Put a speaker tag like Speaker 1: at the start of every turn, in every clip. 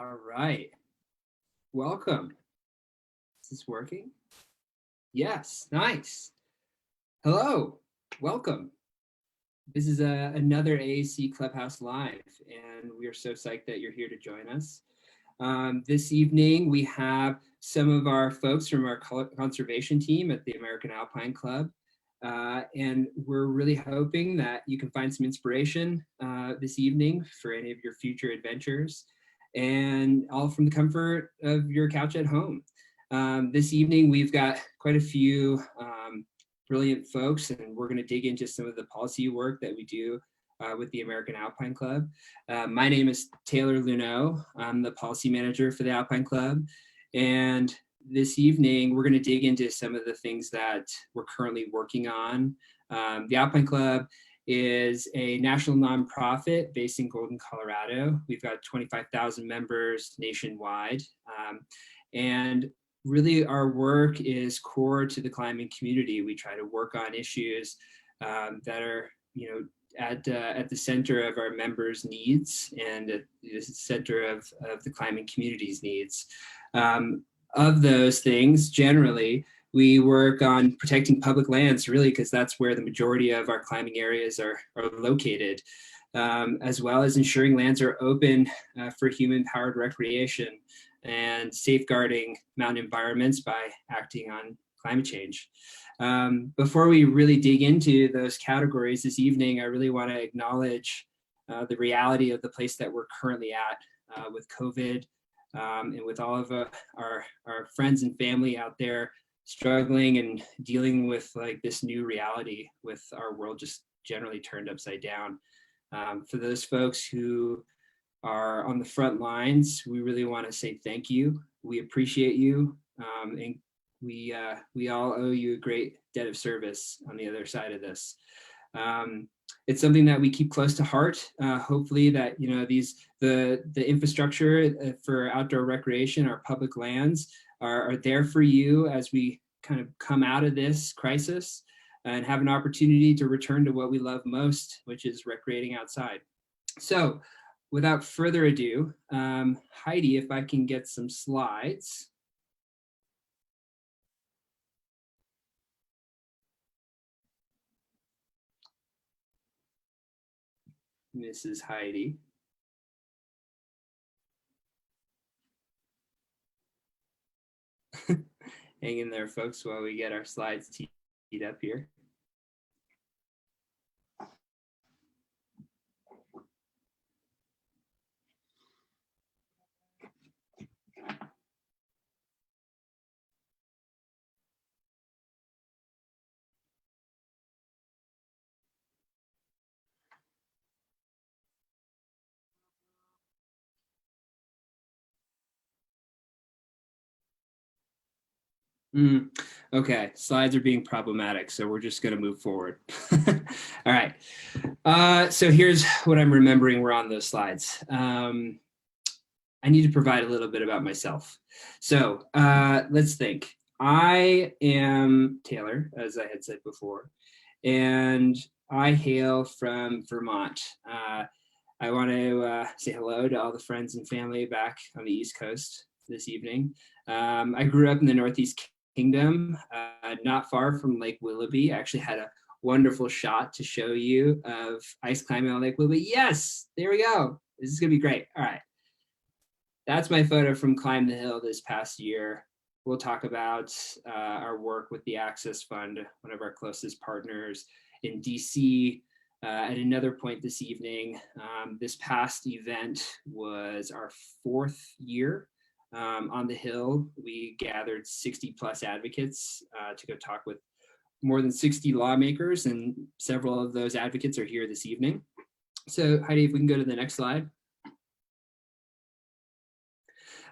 Speaker 1: All right. Welcome. Is this working? Yes, nice. Hello, welcome. This is another AAC Clubhouse Live, and we are so psyched that you're here to join us. This evening, we have some of our folks from our conservation team at the American Alpine Club, and we're really hoping that you can find some inspiration this evening for any of your future adventures, and all from the comfort of your couch at home. This evening, we've got quite a few brilliant folks, and we're going to dig into some of the policy work that we do with the American Alpine Club. My name is Taylor Luneau. I'm the policy manager for the Alpine Club. And this evening, we're going to dig into some of the things that we're currently working on. The Alpine Club is a national nonprofit based in Golden, Colorado. We've got 25,000 members nationwide. And really, our work is core to the climbing community. We try to work on issues that are, at the center of our members' needs and at the center of the climbing community's needs. Of those things, generally, we work on protecting public lands, really, because that's where the majority of our climbing areas are located, as well as ensuring lands are open for human-powered recreation and safeguarding mountain environments by acting on climate change. Before we really dig into those categories this evening, I really want to acknowledge the reality of the place that we're currently at with COVID and with all of our friends and family out there struggling and dealing with like this new reality with our world just generally turned upside down. For those folks who are on the front lines, we really want to say thank you. We appreciate you, and we all owe you a great debt of service on the other side of this. It's something that we keep close to heart. Hopefully that the infrastructure for outdoor recreation, our public lands, are there for you as we kind of come out of this crisis and have an opportunity to return to what we love most, which is recreating outside. So, without further ado, Heidi, if I can get some slides. Mrs. Heidi. Hang in there, folks, while we get our slides teed up here. Okay, slides are being problematic, so we're just going to move forward. All right. So here's what I'm remembering were on those slides. I need to provide a little bit about myself. So let's think. I am Taylor, as I had said before, and I hail from Vermont. I want to say hello to all the friends and family back on the East Coast this evening. I grew up in the Northeast Kingdom, not far from Lake Willoughby. I actually had a wonderful shot to show you of ice climbing on Lake Willoughby. Yes, there we go. This is gonna be great. All right. That's my photo from Climb the Hill this past year. We'll talk about our work with the Access Fund, one of our closest partners in DC. At another point this evening, this past event was our 4th year. On the Hill, we gathered 60 plus advocates to go talk with more than 60 lawmakers, and several of those advocates are here this evening. So Heidi, if we can go to the next slide.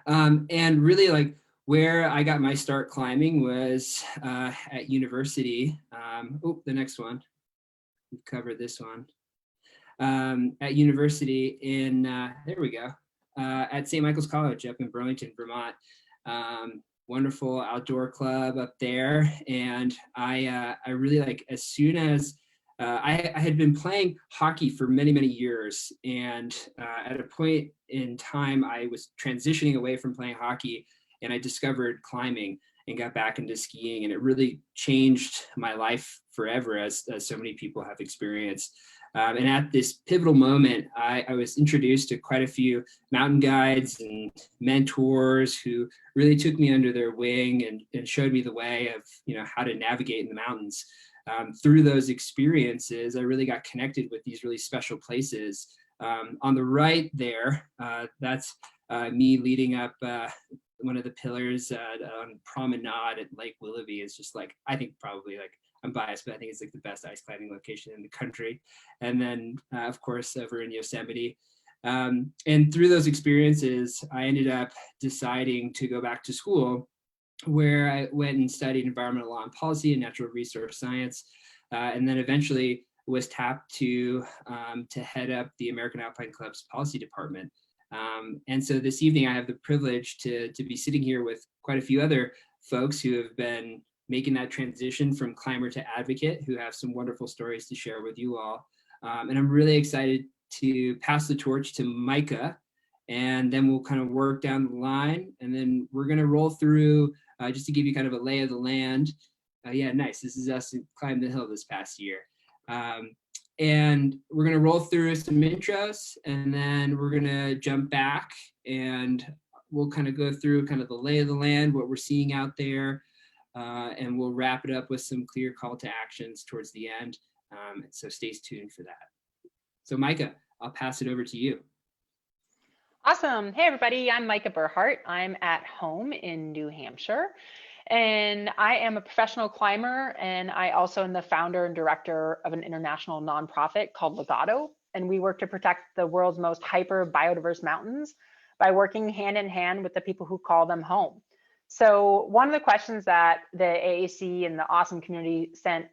Speaker 1: And really like where I got my start climbing was at university. The next one, we've covered this one. At university in, there we go. At St. Michael's College up in Burlington, Vermont. Wonderful outdoor club up there. And I really like, as soon as I had been playing hockey for many, many years. And at a point in time, I was transitioning away from playing hockey and I discovered climbing and got back into skiing. And it really changed my life forever, as so many people have experienced. And at this pivotal moment, I was introduced to quite a few mountain guides and mentors who really took me under their wing and showed me the way of, how to navigate in the mountains. Through those experiences, I really got connected with these really special places. On the right there, that's me leading up one of the pillars on Promenade at Lake Willoughby. Is just like, I think probably like, I'm biased, but I think it's like the best ice climbing location in the country. And then, of course, over in Yosemite. And through those experiences, I ended up deciding to go back to school, where I went and studied environmental law and policy and natural resource science, and then eventually was tapped to head up the American Alpine Club's policy department. And so this evening, I have the privilege to be sitting here with quite a few other folks who have been making that transition from climber to advocate, who have some wonderful stories to share with you all. And I'm really excited to pass the torch to Micah, and then we'll kind of work down the line, and then we're going to roll through just to give you kind of a lay of the land. Yeah, nice. This is us who climbed the hill this past year. And we're going to roll through some intros, and then we're going to jump back and we'll kind of go through kind of the lay of the land, what we're seeing out there, and we'll wrap it up with some clear call to actions towards the end. So stay tuned for that. So Micah, I'll pass it over to you.
Speaker 2: Awesome. Hey, everybody. I'm Micah Burhart. I'm at home in New Hampshire, and I am a professional climber, and I also am the founder and director of an international nonprofit called Legato, and we work to protect the world's most hyper biodiverse mountains by working hand in hand with the people who call them home. So one of the questions that the AAC and the awesome community sent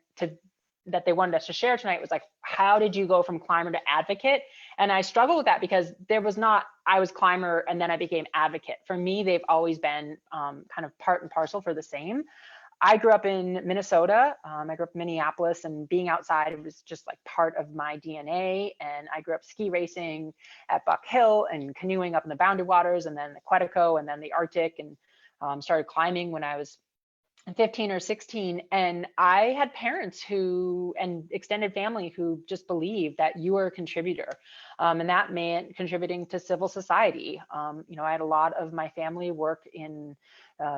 Speaker 2: that they wanted us to share tonight was like, how did you go from climber to advocate? And I struggled with that because there was not, I was climber and then I became advocate. For me, they've always been kind of part and parcel for the same. I grew up in Minnesota. I grew up in Minneapolis, and being outside was just like part of my DNA. And I grew up ski racing at Buck Hill and canoeing up in the Boundary Waters, and then the Quetico, and then the Arctic, and started climbing when I was 15 or 16. And I had parents and extended family who just believed that you were a contributor. And that meant contributing to civil society. I had a lot of my family work in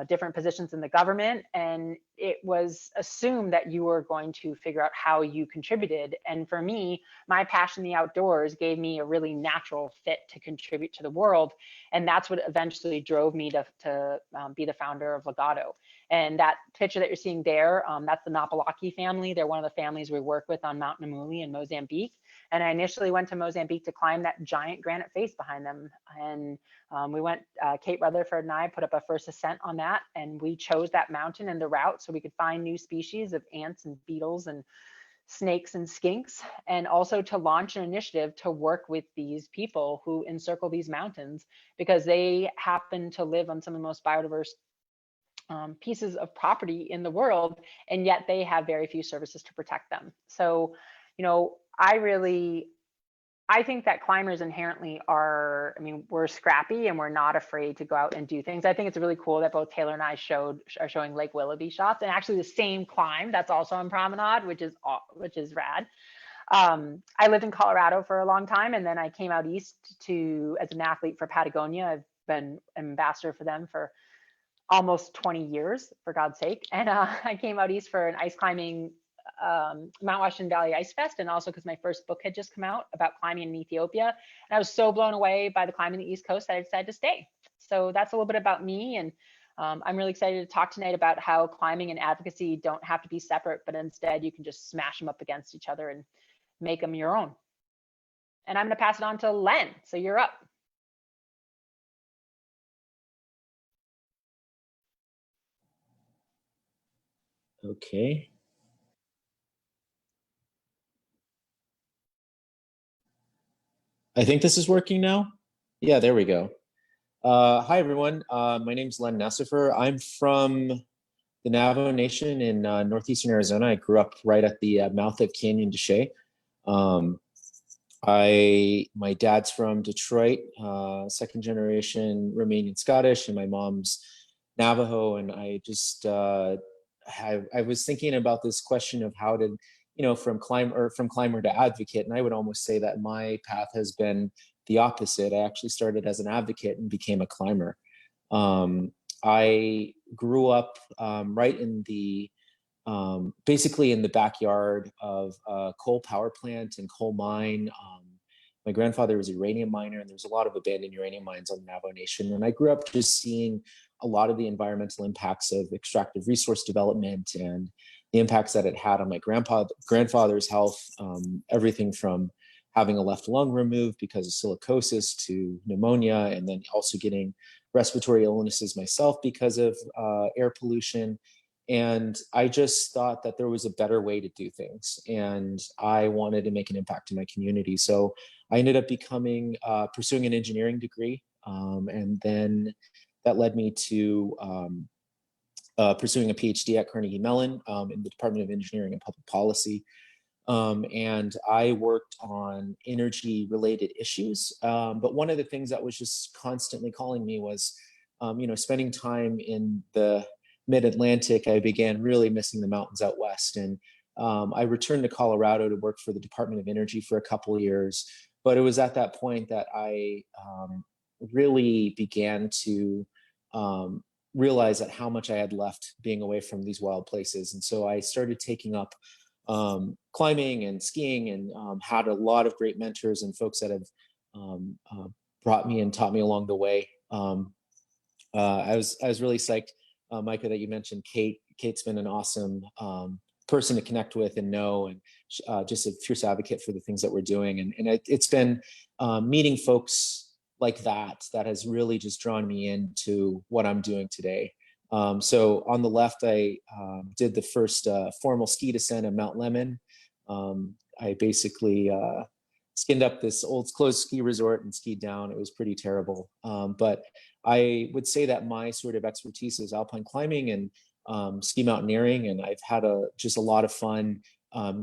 Speaker 2: different positions in the government, and it was assumed that you were going to figure out how you contributed. And for me, my passion in the outdoors gave me a really natural fit to contribute to the world. And that's what eventually drove me to be the founder of Legato. And that picture that you're seeing there, that's the Napalaki family. They're one of the families we work with on Mount Namuli in Mozambique. And I initially went to Mozambique to climb that giant granite face behind them. And we went, Kate Rutherford and I put up a first ascent on that. And we chose that mountain and the route so we could find new species of ants and beetles and snakes and skinks, and also to launch an initiative to work with these people who encircle these mountains, because they happen to live on some of the most biodiverse pieces of property in the world, and yet they have very few services to protect them. So, I think that climbers inherently are, we're scrappy and we're not afraid to go out and do things. I think it's really cool that both Taylor and I are showing Lake Willoughby shots, and actually the same climb that's also on Promenade, which is rad. I lived in Colorado for a long time, and then I came out east as an athlete for Patagonia. I've been ambassador for them for almost 20 years, for God's sake. And I came out east for an ice climbing Mount Washington Valley Ice Fest, and also because my first book had just come out about climbing in Ethiopia. And I was so blown away by the climbing in the East Coast that I decided to stay. So that's a little bit about me. And I'm really excited to talk tonight about how climbing and advocacy don't have to be separate, but instead you can just smash them up against each other and make them your own. And I'm going to pass it on to Len. So you're up.
Speaker 3: Okay. I think this is working now. Yeah, there we go. Hi, everyone. My name's Len Necefer. I'm from the Navajo Nation in northeastern Arizona. I grew up right at the mouth of Canyon de Chelly. My dad's from Detroit, second generation Romanian Scottish, and my mom's Navajo. And I just I was thinking about this question of how to, from climber to advocate. And I would almost say that my path has been the opposite. I actually started as an advocate and became a climber. I grew up right in the basically in the backyard of a coal power plant and coal mine. My grandfather was a uranium miner, and there's a lot of abandoned uranium mines on the Navajo Nation. And I grew up just seeing a lot of the environmental impacts of extractive resource development and the impacts that it had on my grandfather's health, everything from having a left lung removed because of silicosis to pneumonia, and then also getting respiratory illnesses myself because of air pollution. And I just thought that there was a better way to do things. And I wanted to make an impact in my community. So I ended up pursuing an engineering degree. And then that led me to pursuing a PhD at Carnegie Mellon in the Department of Engineering and Public Policy. And I worked on energy related issues. But one of the things that was just constantly calling me was, spending time in the mid-Atlantic. I began really missing the mountains out west. And I returned to Colorado to work for the Department of Energy for a couple of years. But it was at that point that I really began to realize that how much I had left being away from these wild places. And so I started taking up climbing and skiing, and had a lot of great mentors and folks that have brought me and taught me along the way. I was really psyched, Micah, that you mentioned Kate. Kate's been an awesome person to connect with and know, and just a fierce advocate for the things that we're doing. And it's been meeting folks like that has really just drawn me into what I'm doing today. So on the left, I did the first formal ski descent of Mount Lemmon. I basically skinned up this old closed ski resort and skied down. It was pretty terrible. But I would say that my sort of expertise is alpine climbing and ski mountaineering. And I've had just a lot of fun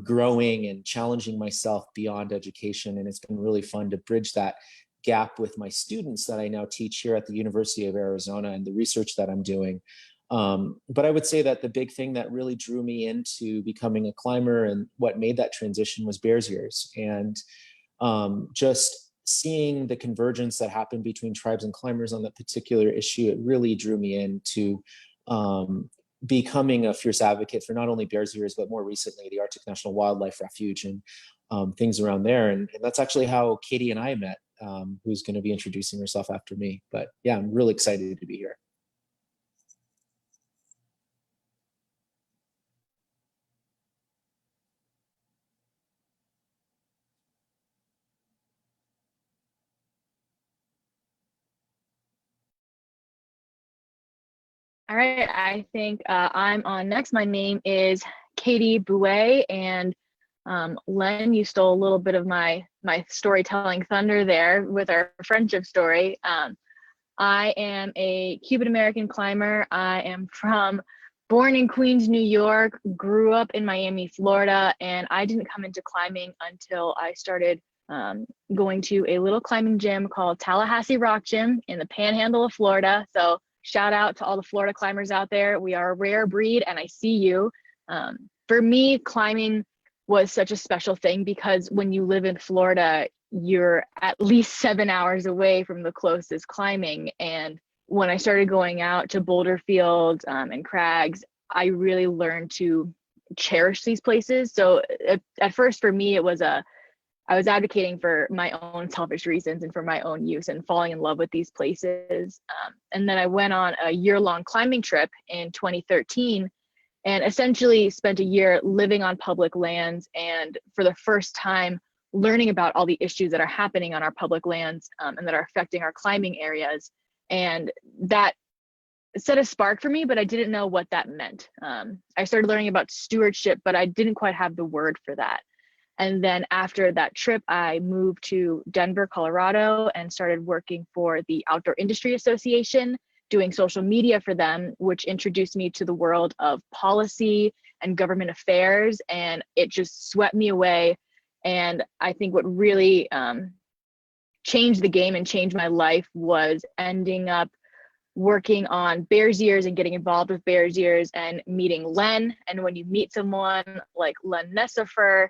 Speaker 3: growing and challenging myself beyond education. And it's been really fun to bridge that gap with my students that I now teach here at the University of Arizona and the research that I'm doing. But I would say that the big thing that really drew me into becoming a climber and what made that transition was Bears Ears. And just seeing the convergence that happened between tribes and climbers on that particular issue, it really drew me into becoming a fierce advocate for not only Bears Ears, but more recently, the Arctic National Wildlife Refuge and things around there. And that's actually how Katie and I met, who's going to be introducing herself after me. But yeah, I'm really excited to be here.
Speaker 4: All right, I think I'm on next. My name is Katie Boué, and Len, you stole a little bit of my storytelling thunder there with our friendship story. I am a Cuban-American climber. I am born in Queens, New York, grew up in Miami, Florida, and I didn't come into climbing until I started going to a little climbing gym called Tallahassee Rock Gym in the Panhandle of Florida. So shout out to all the Florida climbers out there. We are a rare breed, and I see you. For me, climbing was such a special thing because when you live in Florida, you're at least 7 hours away from the closest climbing. And when I started going out to boulder fields and crags, I really learned to cherish these places. So at first for me, I was advocating for my own selfish reasons and for my own use and falling in love with these places. And then I went on a year-long climbing trip in 2013 and essentially spent a year living on public lands, and for the first time learning about all the issues that are happening on our public lands and that are affecting our climbing areas. And that set a spark for me, but I didn't know what that meant. I started learning about stewardship, but I didn't quite have the word for that. And then after that trip, I moved to Denver, Colorado, and started working for the Outdoor Industry Association. doing social media for them, which introduced me to the world of policy and government affairs. And it just swept me away. And I think what really changed the game and changed my life was ending up working on Bears Ears and getting involved with Bears Ears and meeting Len. And when you meet someone like Len Necefer,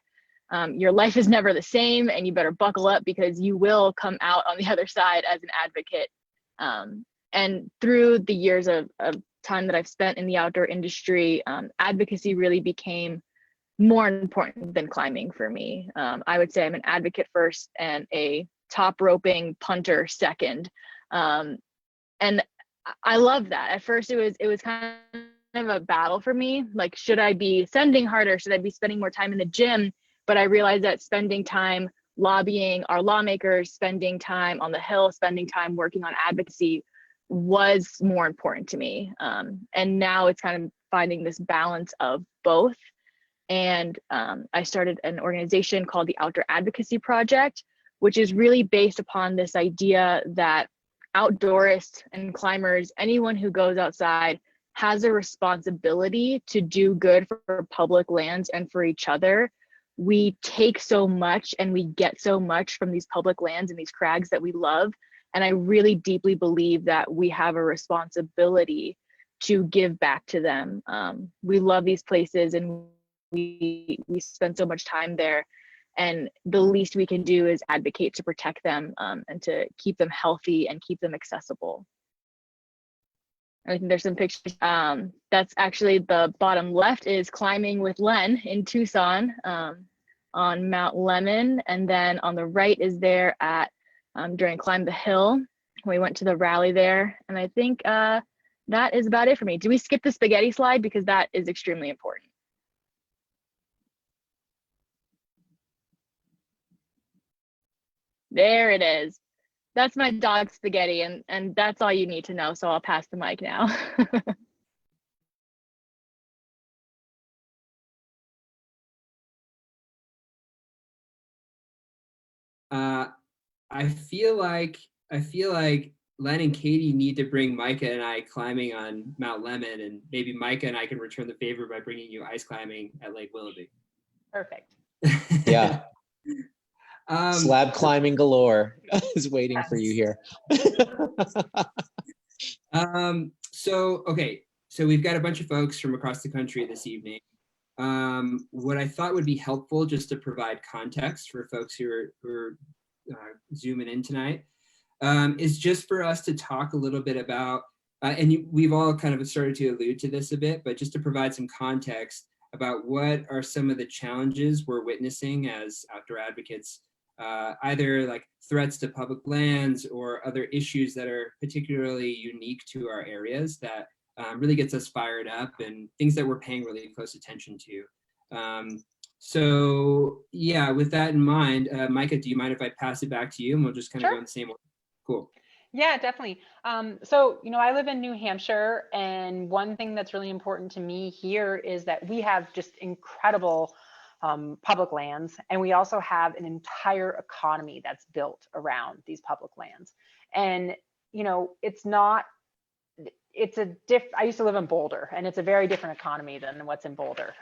Speaker 4: your life is never the same, and you better buckle up because you will come out on the other side as an advocate. And through the years of time that I've spent in the outdoor industry, advocacy really became more important than climbing for me. I would say I'm an advocate first and a top roping punter second. And I love that. At first it was kind of a battle for me. Like, should I be sending harder? Should I be spending more time in the gym? But I realized that spending time lobbying our lawmakers, spending time on the Hill, spending time working on advocacy was more important to me. And now it's kind of finding this balance of both. And I started an organization called the Outdoor Advocacy Project, which is really based upon this idea that outdoorists and climbers, anyone who goes outside, has a responsibility to do good for public lands and for each other. We take so much and we get so much from these public lands and these crags that we love. And I really deeply believe that we have a responsibility to give back to them. We love these places and we spend so much time there. And the least we can do is advocate to protect them and to keep them healthy and keep them accessible. I think there's some pictures. That's actually the bottom left is climbing with Len in Tucson on Mount Lemmon. And then on the right is there at during Climb the Hill. We went to the rally there. And I think that is about it for me. Do we skip the spaghetti slide? Because that is extremely important. There it is. That's my dog Spaghetti, and that's all you need to know. So I'll pass the mic now.
Speaker 1: I feel like Len and Katie need to bring Micah and I climbing on Mount Lemmon, and maybe Micah and I can return the favor by bringing you ice climbing at Lake Willoughby.
Speaker 2: Perfect.
Speaker 3: Yeah. Slab climbing galore is waiting for you here.
Speaker 1: So we've got a bunch of folks from across the country this evening. What I thought would be helpful, just to provide context for folks who are zooming in tonight, is just for us to talk a little bit about, we've all kind of started to allude to this a bit, but just to provide some context about what are some of the challenges we're witnessing as outdoor advocates, either like threats to public lands or other issues that are particularly unique to our areas that really gets us fired up, and things that we're paying really close attention to. So yeah, with that in mind, Micah, do you mind if I pass it back to you and we'll just kind of go in the same order? Cool.
Speaker 2: Yeah, definitely. So, I live in New Hampshire, and one thing that's really important to me here is that we have just incredible public lands, and we also have an entire economy that's built around these public lands. And, I used to live in Boulder, and it's a very different economy than what's in Boulder.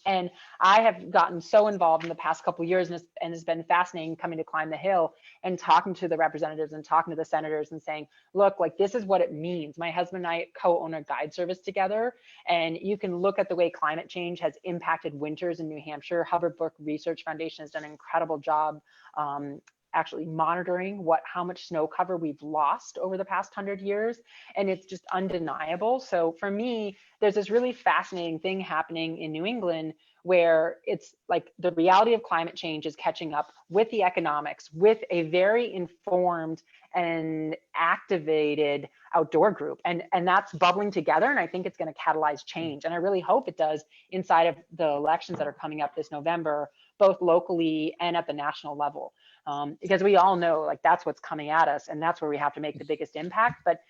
Speaker 2: And I have gotten so involved in the past couple of years, and it's been fascinating coming to Climb the Hill and talking to the representatives and talking to the senators and saying, look, like, this is what it means. My husband and I co-own a guide service together, and you can look at the way climate change has impacted winters in New Hampshire. Hubbard Brook Research Foundation has done an incredible job actually monitoring how much snow cover we've lost over the past 100 years. And it's just undeniable. So for me, there's this really fascinating thing happening in New England where it's like the reality of climate change is catching up with the economics, with a very informed and activated outdoor group. And that's bubbling together. And I think it's going to catalyze change. And I really hope it does inside of the elections that are coming up this November, both locally and at the national level. Because we all know, like, that's what's coming at us, and that's where we have to make the biggest impact. But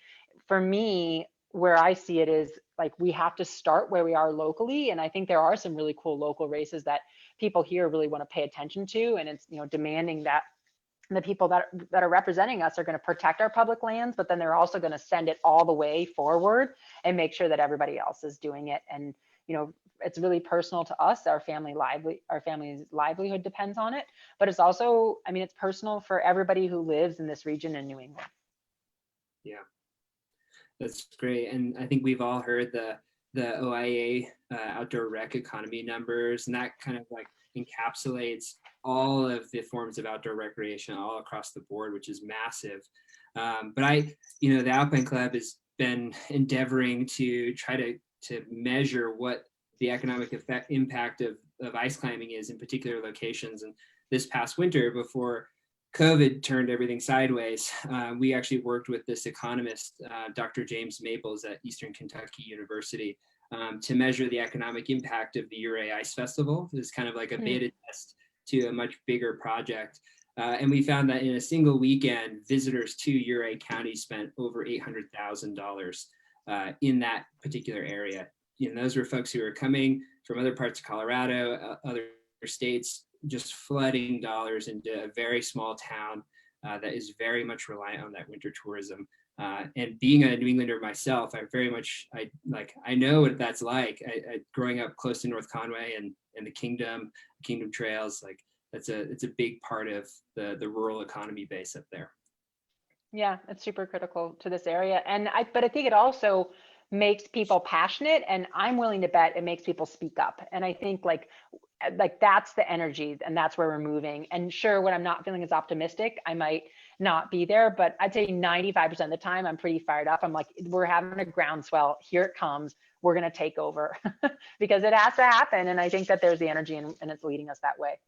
Speaker 2: for me, where I see it is like we have to start where we are locally, and I think there are some really cool local races that people here really want to pay attention to, and it's demanding that the people that are representing us are going to protect our public lands, but then they're also going to send it all the way forward and make sure that everybody else is doing it. And, you know, it's really personal to us. Our family's livelihood depends on it, but it's also, I mean, it's personal for everybody who lives in this region in New England.
Speaker 1: Yeah, that's great. And I think we've all heard the OIA outdoor rec economy numbers, and that kind of like encapsulates all of the forms of outdoor recreation all across the board, which is massive. But the Alpine Club has been endeavoring to try to measure what the economic impact of ice climbing is in particular locations. And this past winter, before COVID turned everything sideways, we actually worked with this economist, Dr. James Maples at Eastern Kentucky University, to measure the economic impact of the Ouray Ice Festival. It's kind of like a beta test to a much bigger project. And we found that in a single weekend, visitors to Ouray County spent over $800,000 in that particular area. You know, those were folks who were coming from other parts of Colorado, other states, just flooding dollars into a very small town that is very much reliant on that winter tourism. And being a New Englander myself, I know what that's like. Growing up close to North Conway and the Kingdom trails, like it's a big part of the rural economy base up there.
Speaker 2: Yeah, it's super critical to this area. But I think it also makes people passionate, and I'm willing to bet it makes people speak up. And I think like that's the energy, and that's where we're moving. And sure, when I'm not feeling as optimistic, I might not be there, but I'd say 95% of the time I'm pretty fired up. I'm like, we're having a groundswell, here it comes, we're going to take over because it has to happen. And I think that there's the energy, and it's leading us that way.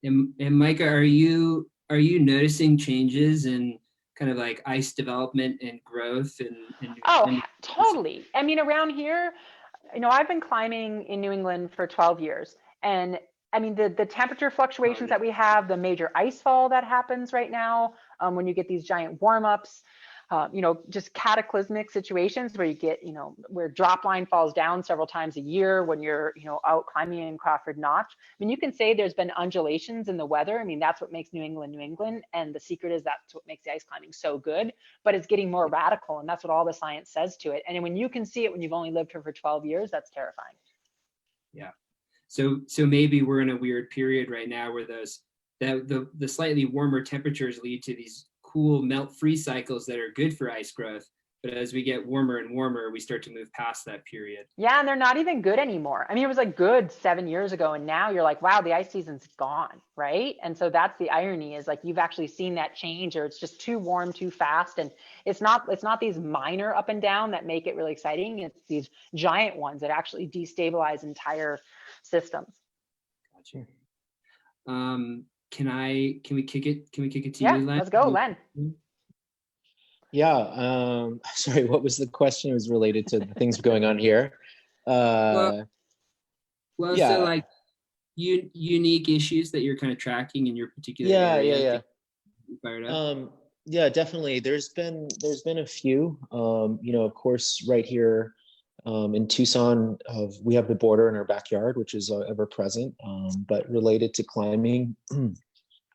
Speaker 1: And Micah, are you noticing changes in kind of like ice development and growth
Speaker 2: and totally. I mean, around here, you know, I've been climbing in New England for 12 years. And I mean, the temperature fluctuations that we have, the major ice fall that happens right now, when you get these giant warm-ups, just cataclysmic situations where you get, where drop line falls down several times a year when you're, out climbing in Crawford Notch. I mean, you can say there's been undulations in the weather. I mean, that's what makes New England, New England. And the secret is that's what makes the ice climbing so good, but it's getting more radical. And that's what all the science says to it. And when you can see it when you've only lived here for 12 years, that's terrifying.
Speaker 1: Yeah. So maybe we're in a weird period right now where the slightly warmer temperatures lead to these cool melt freeze cycles that are good for ice growth. But as we get warmer and warmer, we start to move past that period.
Speaker 2: Yeah, and they're not even good anymore. I mean, it was like good 7 years ago, and now you're like, wow, the ice season's gone, right? And so that's the irony, is like you've actually seen that change, or it's just too warm, too fast. And it's not these minor up and down that make it really exciting. It's these giant ones that actually destabilize entire systems.
Speaker 1: Gotcha. Can we kick it to
Speaker 2: you,
Speaker 1: Len?
Speaker 2: Let's go, Len.
Speaker 3: Yeah. Sorry, what was the question? It was related to the things going on here.
Speaker 1: Well,
Speaker 3: yeah.
Speaker 1: So like unique issues that you're kind of tracking in your particular area. Fired up.
Speaker 3: Yeah, definitely. There's been a few. Of course, right here in Tucson, we have the border in our backyard, which is ever present. But related to climbing,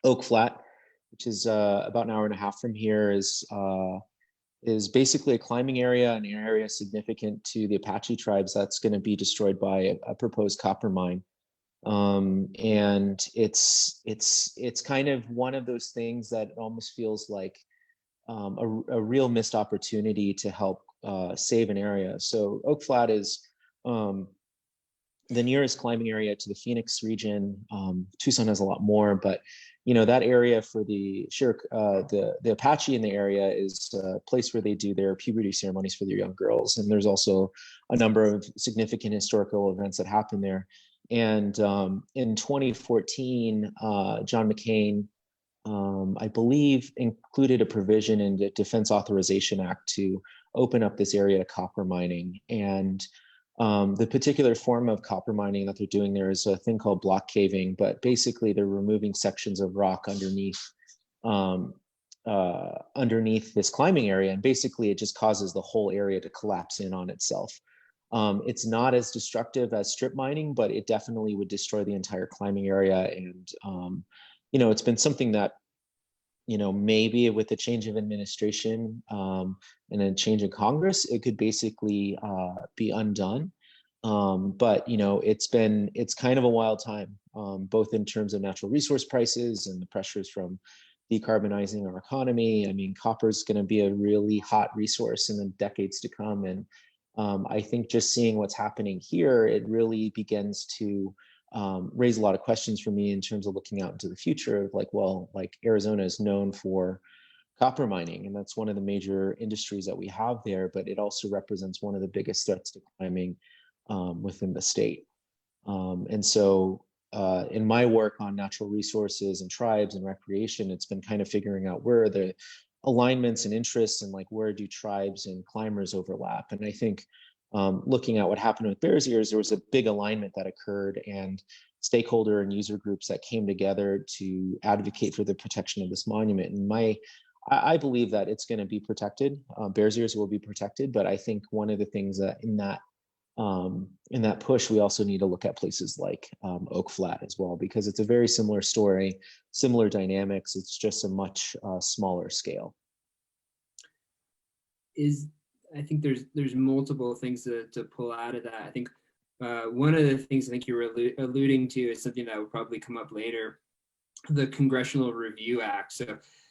Speaker 3: Oak Flat, which is about an hour and a half from here, is basically a climbing area, an area significant to the Apache tribes that's going to be destroyed by a proposed copper mine. And it's kind of one of those things that almost feels like a real missed opportunity to help save an area. So Oak Flat is the nearest climbing area to the Phoenix region. Tucson has a lot more, but that area for the Apache in the area is a place where they do their puberty ceremonies for their young girls. And there's also a number of significant historical events that happen there. And in 2014, John McCain, I believe, included a provision in the Defense Authorization Act to open up this area to copper mining. And the particular form of copper mining that they're doing there is a thing called block caving, but basically they're removing sections of rock underneath this climbing area, and basically it just causes the whole area to collapse in on itself. It's not as destructive as strip mining, but it definitely would destroy the entire climbing area. And it's been something that maybe with a change of administration and a change in Congress, it could basically be undone. But it's kind of a wild time, both in terms of natural resource prices and the pressures from decarbonizing our economy. I mean, copper is going to be a really hot resource in the decades to come, and I think just seeing what's happening here, it really begins to raise a lot of questions for me in terms of looking out into the future of like Arizona is known for copper mining, and that's one of the major industries that we have there, but it also represents one of the biggest threats to climbing within the state. And so in my work on natural resources and tribes and recreation, it's been kind of figuring out where are the alignments and interests and where do tribes and climbers overlap. And I think looking at what happened with Bears Ears, there was a big alignment that occurred, and stakeholder and user groups that came together to advocate for the protection of this monument. And I believe that it's going to be protected. Bears Ears will be protected, but I think one of the things that in that push, we also need to look at places like Oak Flat as well, because it's a very similar story, similar dynamics. It's just a much smaller scale.
Speaker 1: I think there's multiple things to pull out of that. I think one of the things I think you were alluding to is something that will probably come up later, the Congressional Review Act.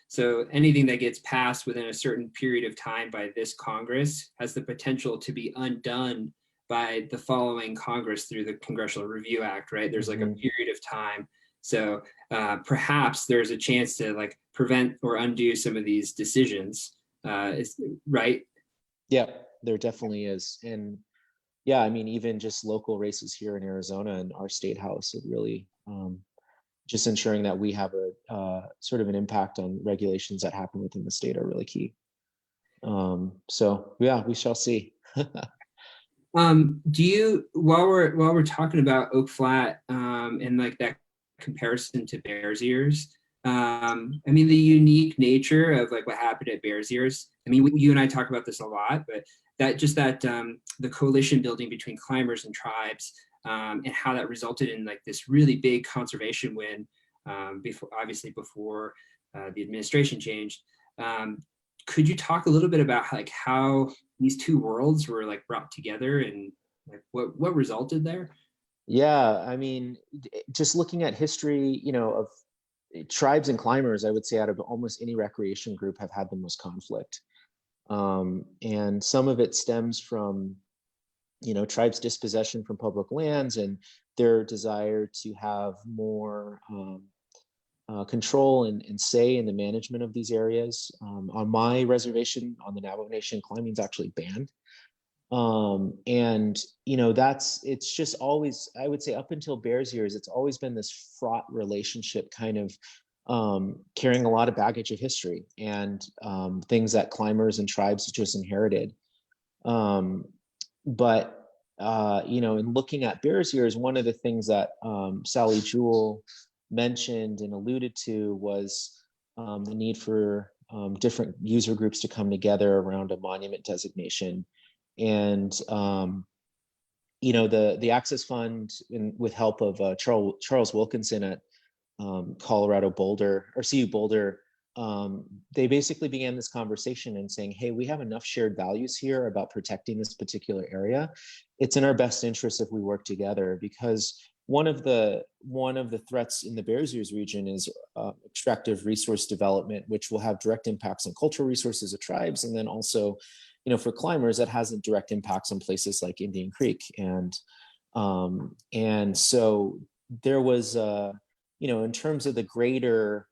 Speaker 1: So anything that gets passed within a certain period of time by this Congress has the potential to be undone by the following Congress through the Congressional Review Act, right? There's like a period of time. So perhaps there's a chance to prevent or undo some of these decisions, right?
Speaker 3: Yeah, there definitely is. And yeah, I mean, even just local races here in Arizona and our state house, it really just ensuring that we have a sort of an impact on regulations that happen within the state are really key. So yeah, we shall see.
Speaker 1: Do you, while we're talking about Oak Flat and that comparison to Bears Ears, I mean, the unique nature of what happened at Bears Ears, I mean, you and I talk about this a lot, but the coalition building between climbers and tribes and how that resulted in this really big conservation win before the administration changed. Could you talk a little bit about how these two worlds were brought together and what resulted there?
Speaker 3: Yeah, I mean, just looking at history, of tribes and climbers, I would say out of almost any recreation group have had the most conflict. And some of it stems from, tribes' dispossession from public lands and their desire to have more control and say in the management of these areas. On my reservation, on the Navajo Nation, climbing is actually banned. And it's just always, I would say up until Bears Ears, it's always been this fraught relationship, kind of carrying a lot of baggage of history and things that climbers and tribes just inherited. But in looking at Bears Ears, one of the things that Sally Jewell mentioned and alluded to was the need for different user groups to come together around a monument designation. And the Access Fund, with help of Charles Wilkinson at Colorado Boulder or CU Boulder, they basically began this conversation and saying, hey, we have enough shared values here about protecting this particular area. It's in our best interest if we work together, because one of the threats in the Bears Ears region is extractive resource development, which will have direct impacts on cultural resources of tribes, and then also, for climbers, that has direct impacts on places like Indian Creek. And so there was, in terms of the greater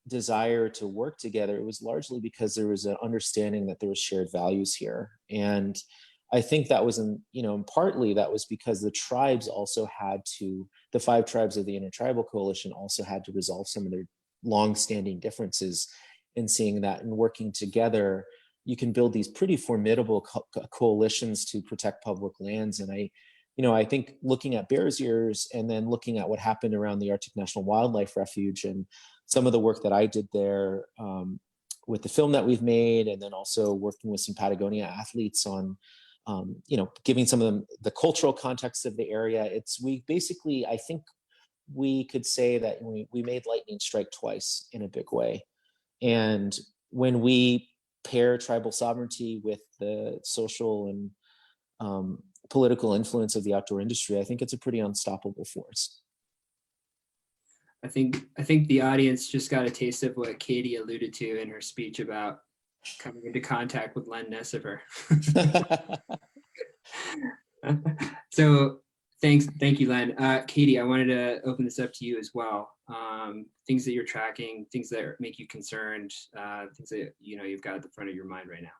Speaker 3: desire to work together, it was largely because there was an understanding that there was shared values here. And I think that was partly that was because the tribes also the 5 tribes of the Intertribal Coalition also had to resolve some of their long-standing differences, in seeing that and working together, you can build these pretty formidable coalitions to protect public lands. And I think looking at Bears Ears and then looking at what happened around the Arctic National Wildlife Refuge and some of the work that I did there with the film that we've made, and then also working with some Patagonia athletes on, giving some of them the cultural context of the area. I think we could say that we made lightning strike twice in a big way. And when we pair tribal sovereignty with the social and political influence of the outdoor industry, I think it's a pretty unstoppable force.
Speaker 1: I think the audience just got a taste of what Katie alluded to in her speech about coming into contact with Len Necefer. So thank you, Len. Katie, I wanted to open this up to you as well. Things that you're tracking, things that make you concerned, things that you've got at the front of your mind right now.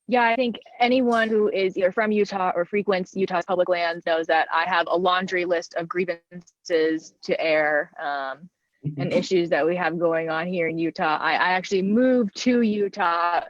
Speaker 4: Yeah, I think anyone who is either from Utah or frequents Utah's public lands knows that I have a laundry list of grievances to air and issues that we have going on here in Utah. I actually moved to Utah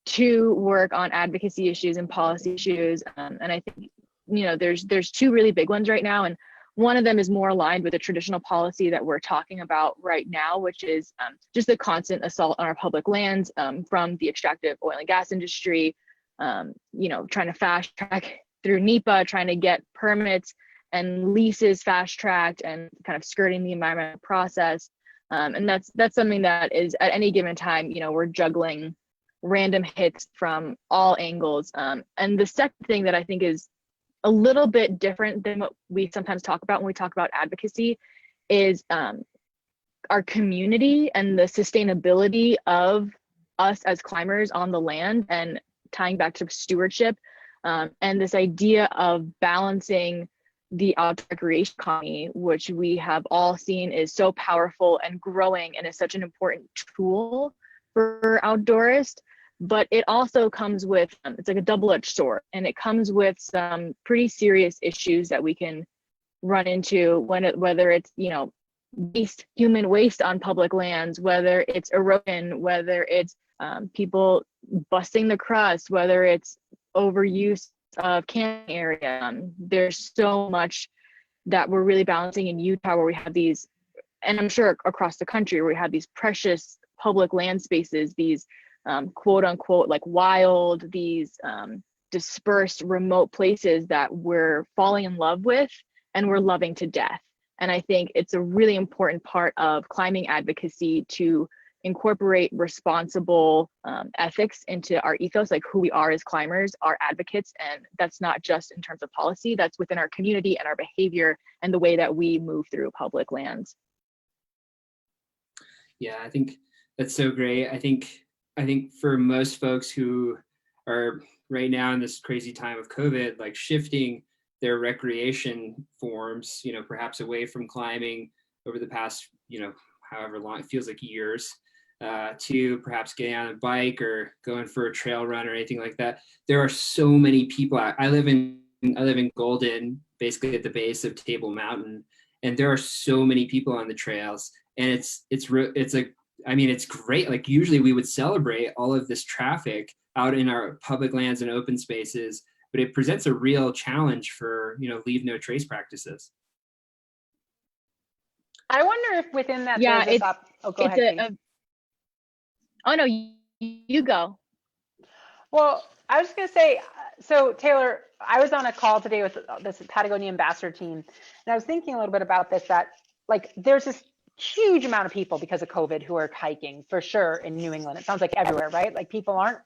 Speaker 4: to work on advocacy issues and policy issues. And I think, there's two really big ones right now. And one of them is more aligned with the traditional policy that we're talking about right now, which is just the constant assault on our public lands from the extractive oil and gas industry, trying to fast track through NEPA, trying to get permits and leases fast tracked and kind of skirting the environmental process. And that's something that is at any given time, we're juggling random hits from all angles. And the second thing that I think is a little bit different than what we sometimes talk about when we talk about advocacy is our community and the sustainability of us as climbers on the land, and tying back to stewardship and this idea of balancing the outdoor recreation economy, which we have all seen is so powerful and growing and is such an important tool for outdoorists. But it also comes with, it's like a double-edged sword, and it comes with some pretty serious issues that we can run into whether it's, human waste on public lands, whether it's erosion, whether it's people busting the crust, whether it's overuse of camping area. There's so much that we're really balancing in Utah, where we have these, and I'm sure across the country, where we have these precious public land spaces, these quote unquote like wild, these dispersed remote places that we're falling in love with and we're loving to death. And I think it's a really important part of climbing advocacy to incorporate responsible ethics into our ethos, like who we are as climbers, our advocates. And that's not just in terms of policy, that's within our community and our behavior and the way that we move through public lands.
Speaker 1: Yeah, I think that's so great. I think for most folks who are right now in this crazy time of COVID, like shifting their recreation forms, perhaps away from climbing over the past, however long, it feels like years, to perhaps getting on a bike or going for a trail run or anything like that. There are so many people. I live in Golden, basically at the base of Table Mountain, and there are so many people on the trails, and it's great. Like usually we would celebrate all of this traffic out in our public lands and open spaces, but it presents a real challenge for, leave no trace practices.
Speaker 2: I wonder if within that,
Speaker 4: yeah,
Speaker 2: go ahead.
Speaker 4: Oh no, you go.
Speaker 2: Well, I was just gonna say, so Taylor, I was on a call today with this Patagonia ambassador team, and I was thinking a little bit about this, that like there's this huge amount of people because of COVID who are hiking for sure in New England. It sounds like everywhere, right? Like people aren't,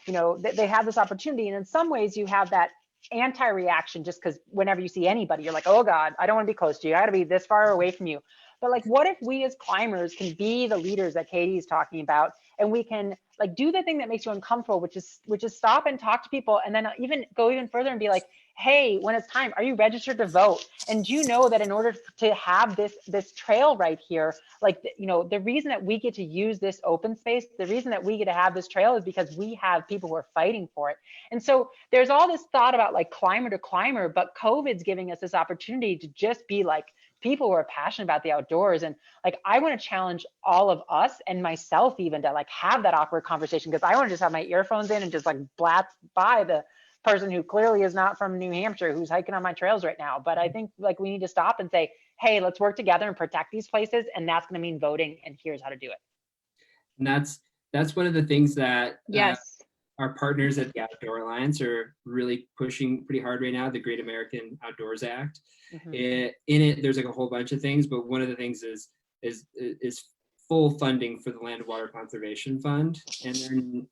Speaker 2: they have this opportunity. And in some ways you have that anti-reaction just because whenever you see anybody, you're like, oh God, I don't want to be close to you. I got to be this far away from you. But like, what if we as climbers can be the leaders that Katie's talking about, and we can like do the thing that makes you uncomfortable, which is stop and talk to people, and then even go even further and be like, hey, when it's time, are you registered to vote? And do you know that in order to have this trail right here, like, the reason that we get to use this open space, the reason that we get to have this trail is because we have people who are fighting for it. And so there's all this thought about like climber to climber, but COVID's giving us this opportunity to just be like people who are passionate about the outdoors. And like, I want to challenge all of us and myself even to like have that awkward conversation, because I want to just have my earphones in and just like blast by the person who clearly is not from New Hampshire who's hiking on my trails right now. But I think like we need to stop and say, hey, let's work together and protect these places. And that's going to mean voting. And here's how to do it.
Speaker 1: And that's one of the things that
Speaker 4: yes,
Speaker 1: our partners at the Outdoor Alliance are really pushing pretty hard right now, the Great American Outdoors Act. In it, there's like a whole bunch of things, but one of the things is full funding for the Land and Water Conservation Fund. And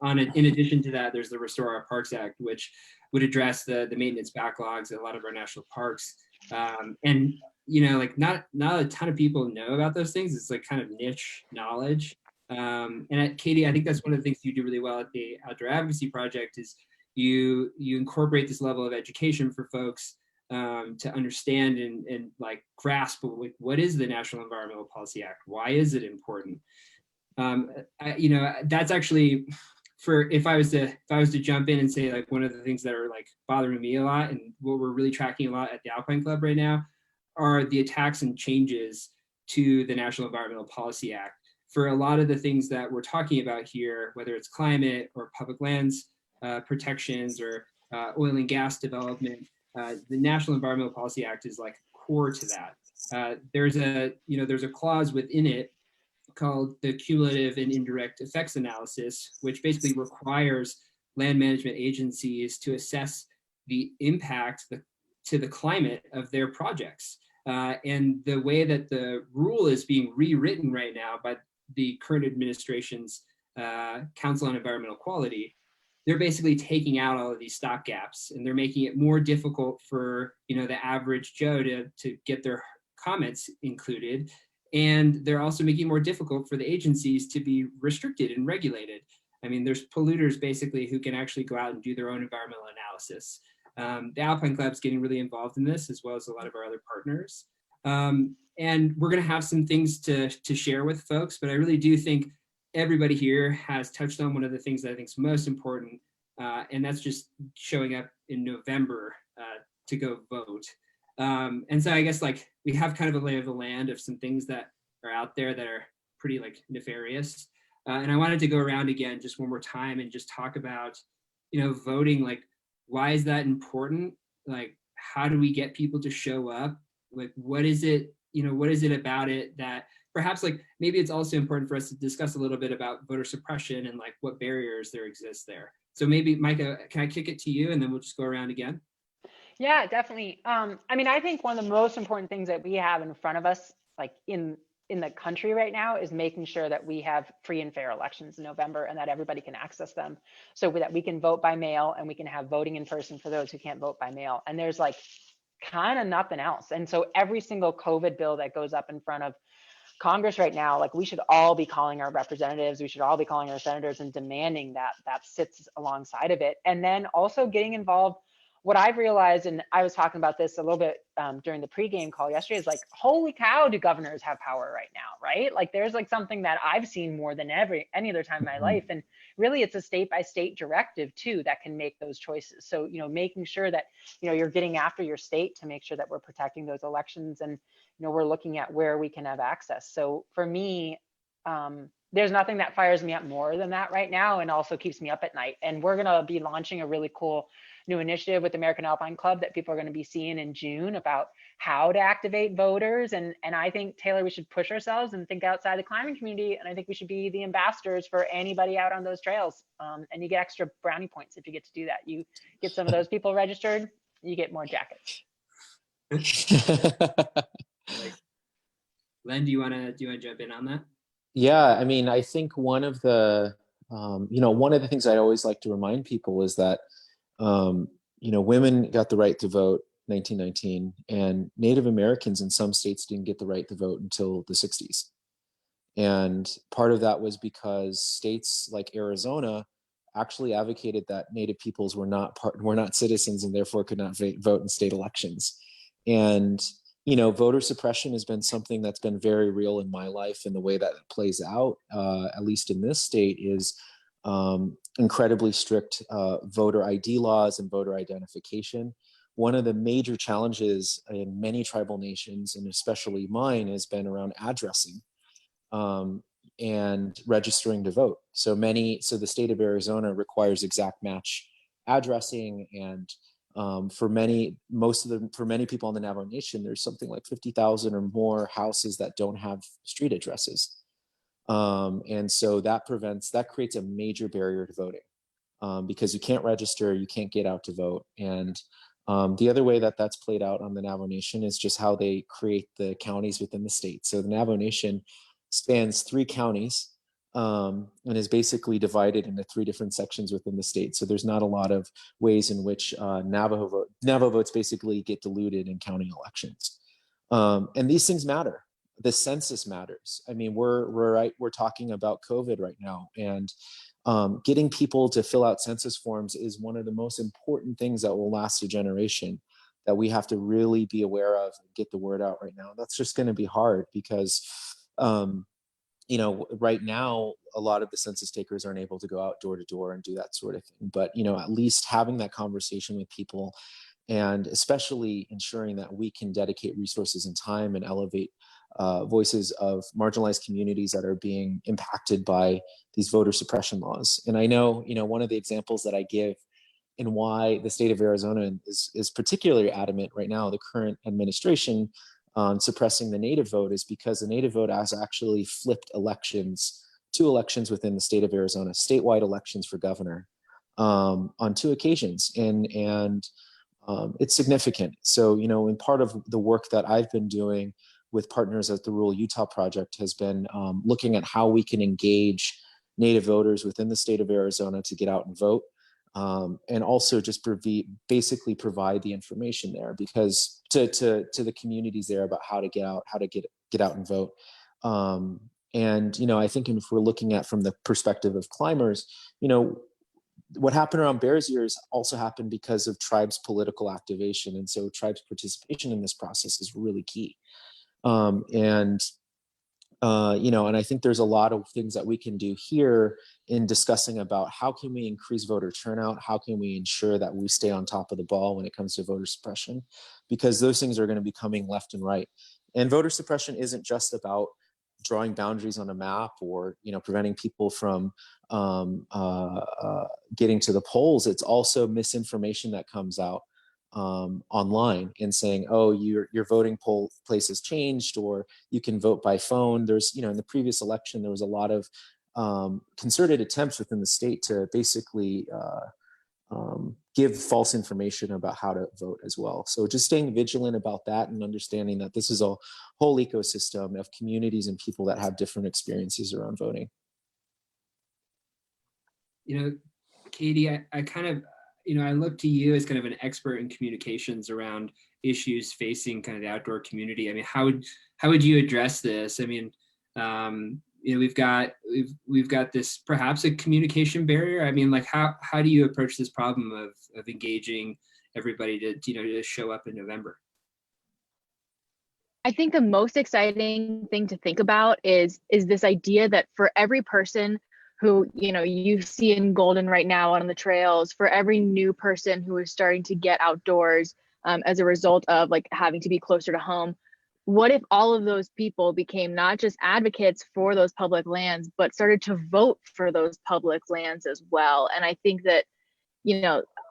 Speaker 1: then in addition to that, there's the Restore Our Parks Act, which would address the maintenance backlogs at a lot of our national parks. And like not a ton of people know about those things. It's like kind of niche knowledge. And Katie, I think that's one of the things you do really well at the Outdoor Advocacy Project is you incorporate this level of education for folks to understand and like grasp like what is the National Environmental Policy Act? Why is it important? That's actually if I was to jump in and say like one of the things that are like bothering me a lot and what we're really tracking a lot at the Alpine Club right now are the attacks and changes to the National Environmental Policy Act. For a lot of the things that we're talking about here, whether it's climate or public lands protections or oil and gas development, the National Environmental Policy Act is like core to that. There's a clause within it called the cumulative and indirect effects analysis, which basically requires land management agencies to assess the impact to the climate of their projects. And the way that the rule is being rewritten right now by the current administration's Council on Environmental Quality, they're basically taking out all of these stopgaps and they're making it more difficult for the average Joe to get their comments included. And they're also making it more difficult for the agencies to be restricted and regulated. I mean, there's polluters basically who can actually go out and do their own environmental analysis. The Alpine Club's getting really involved in this, as well as a lot of our other partners. And we're going to have some things to share with folks, but I really do think everybody here has touched on one of the things that I think is most important, and that's just showing up in November to go vote. And so I guess like we have kind of a lay of the land of some things that are out there that are pretty like nefarious. And I wanted to go around again just one more time and just talk about, voting, like why is that important? Like, how do we get people to show up? Like, what is it, what is it about it that perhaps like maybe it's also important for us to discuss a little bit about voter suppression and like what barriers there exist there. So maybe Micah, can I kick it to you and then we'll just go around again?
Speaker 2: Yeah, definitely. I mean, I think one of the most important things that we have in front of us, like in the country right now, is making sure that we have free and fair elections in November and that everybody can access them so that we can vote by mail and we can have voting in person for those who can't vote by mail. And there's like kind of nothing else. And so every single COVID bill that goes up in front of Congress right now, like we should all be calling our representatives, we should all be calling our senators and demanding that sits alongside of it. And then also getting involved. What I've realized, and I was talking about this a little bit during the pregame call yesterday, is like, holy cow, do governors have power right now, right? Like there's like something that I've seen more than any other time in my life. And really it's a state by state directive too that can make those choices. So, making sure that, you're getting after your state to make sure that we're protecting those elections and, we're looking at where we can have access. So for me, there's nothing that fires me up more than that right now and also keeps me up at night. And we're going to be launching a really cool new initiative with the American Alpine Club that people are going to be seeing in June about how to activate voters. And I think, Taylor, we should push ourselves and think outside the climbing community. And I think we should be the ambassadors for anybody out on those trails. And you get extra brownie points if you get to do that. You get some of those people registered, you get more jackets.
Speaker 1: Len, do you want to jump in on that?
Speaker 3: Yeah, I mean, I think one of the things I always like to remind people is that, women got the right to vote 1919, and Native Americans in some states didn't get the right to vote until the 60s. And part of that was because states like Arizona actually advocated that Native peoples were not citizens and therefore could not vote in state elections. And voter suppression has been something that's been very real in my life, and the way that it plays out, at least in this state, is incredibly strict voter ID laws and voter identification. One of the major challenges in many tribal nations, and especially mine, has been around addressing and registering to vote. So the state of Arizona requires exact match addressing, and for many people in the Navajo Nation, there's something like 50,000 or more houses that don't have street addresses. And so that creates a major barrier to voting. because you can't register, you can't get out to vote. And the other way that that's played out on the Navajo Nation is just how they create the counties within the state. So the Navajo Nation spans 3 counties, and is basically divided into 3 different sections within the state. So there's not a lot of ways in which Navajo votes basically get diluted in county elections. And these things matter. The census matters. I mean, we're talking about COVID right now, and getting people to fill out census forms is one of the most important things that will last a generation, that we have to really be aware of and get the word out right now. That's just going to be hard because, right now, a lot of the census takers aren't able to go out door to door and do that sort of thing. But, at least having that conversation with people, and especially ensuring that we can dedicate resources and time and elevate voices of marginalized communities that are being impacted by these voter suppression laws. And I know, one of the examples that I give in why the state of Arizona is particularly adamant right now, the current administration, on suppressing the native vote, is because the native vote has actually flipped elections, 2 elections within the state of Arizona, statewide elections for governor, on 2 occasions. And it's significant. So, and part of the work that I've been doing with partners at the Rural Utah Project has been looking at how we can engage Native voters within the state of Arizona to get out and vote, and also just basically provide the information there, because to the communities there about how to get out and vote. And I think if we're looking at from the perspective of climbers, what happened around Bears Ears also happened because of tribes' political activation. And so tribes' participation in this process is really key. And I think there's a lot of things that we can do here in discussing about how can we increase voter turnout, how can we ensure that we stay on top of the ball when it comes to voter suppression, because those things are going to be coming left and right. And voter suppression isn't just about drawing boundaries on a map or preventing people from getting to the polls. It's also misinformation that comes out online and saying, oh, your voting place has changed, or you can vote by phone. There's in the previous election there was a lot of concerted attempts within the state to basically give false information about how to vote as well. So just staying vigilant about that and understanding that this is a whole ecosystem of communities and people that have different experiences around voting.
Speaker 1: Katie, I kind of, I look to you as kind of an expert in communications around issues facing kind of the outdoor community. I mean, how would you address this? I mean, we've got this perhaps a communication barrier. I mean, like how do you approach this problem of engaging everybody to show up in November?
Speaker 4: I think the most exciting thing to think about is this idea that for every person who you see in Golden right now on the trails, for every new person who is starting to get outdoors as a result of like having to be closer to home, what if all of those people became not just advocates for those public lands, but started to vote for those public lands as well? And I think that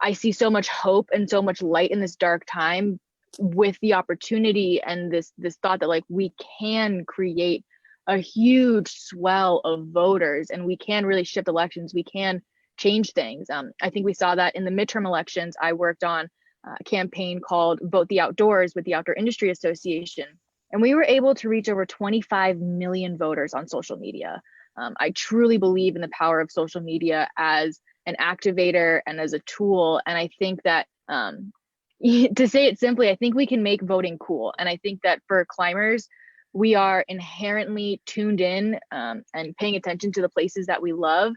Speaker 4: I see so much hope and so much light in this dark time, with the opportunity and this thought that like we can create a huge swell of voters and we can really shift elections, we can change things. I think we saw that in the midterm elections. I worked on a campaign called Vote the Outdoors with the Outdoor Industry Association, and we were able to reach over 25 million voters on social media. I truly believe in the power of social media as an activator and as a tool, and I think that to say it simply, I think we can make voting cool. And I think that for climbers, we are inherently tuned in and paying attention to the places that we love.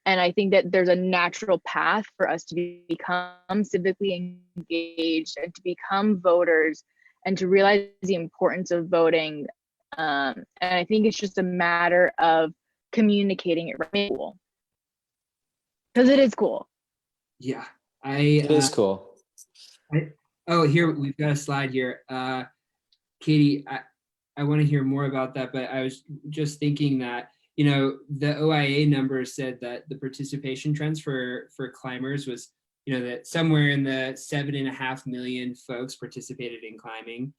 Speaker 4: And I think that there's a natural path for us to become civically engaged and to become voters and to realize the importance of voting. And I think it's just a matter of communicating it right. Cool. Because it is cool.
Speaker 1: Yeah.
Speaker 3: It is cool.
Speaker 1: Here we've got a slide here. Katie, I want to hear more about that, but I was just thinking that the OIA numbers said that the participation trends for climbers was that somewhere in the 7.5 million folks participated in climbing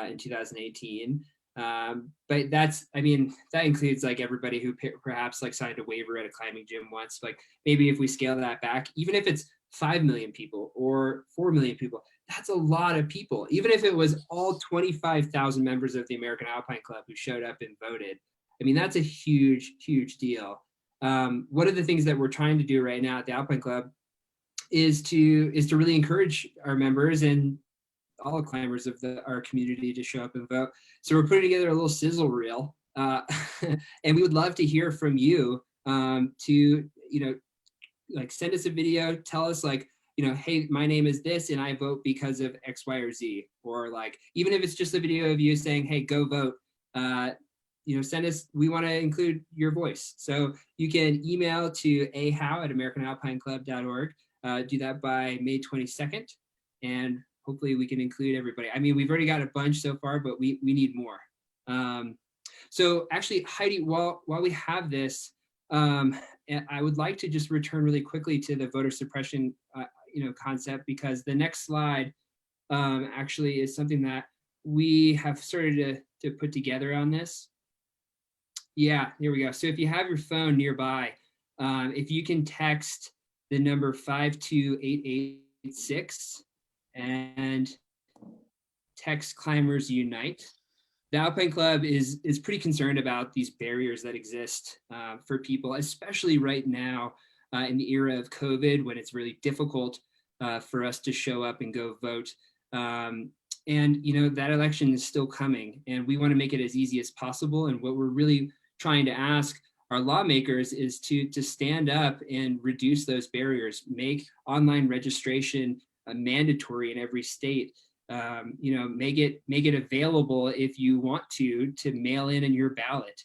Speaker 1: in 2018. But that's, I mean, that includes like everybody who perhaps like signed a waiver at a climbing gym once. Like maybe if we scale that back, even if it's 5 million people or 4 million people, that's a lot of people. Even if it was all 25,000 members of the American Alpine Club who showed up and voted, I mean, that's a huge, huge deal. One of the things that we're trying to do right now at the Alpine Club is to really encourage our members and all climbers of our community to show up and vote. So we're putting together a little sizzle reel, and we would love to hear from you to, like send us a video, tell us like, hey, my name is this and I vote because of X, Y, or Z. Or like, even if it's just a video of you saying, hey, go vote, send us, we want to include your voice. So you can email to ahow@americanalpineclub.org. Do that by May 22nd. And hopefully we can include everybody. I mean, we've already got a bunch so far, but we need more. So actually, Heidi, while we have this, I would like to just return really quickly to the voter suppression, concept, because the next slide actually is something that we have started to put together on this. Yeah, here we go. So if you have your phone nearby, if you can text the number 52886 and text Climbers Unite. The Alpine Club is pretty concerned about these barriers that exist for people, especially right now in the era of COVID, when it's really difficult for us to show up and go vote. And that election is still coming, and we want to make it as easy as possible. And what we're really trying to ask our lawmakers is to stand up and reduce those barriers, make online registration mandatory in every state. Make it available if you want to mail in your ballot.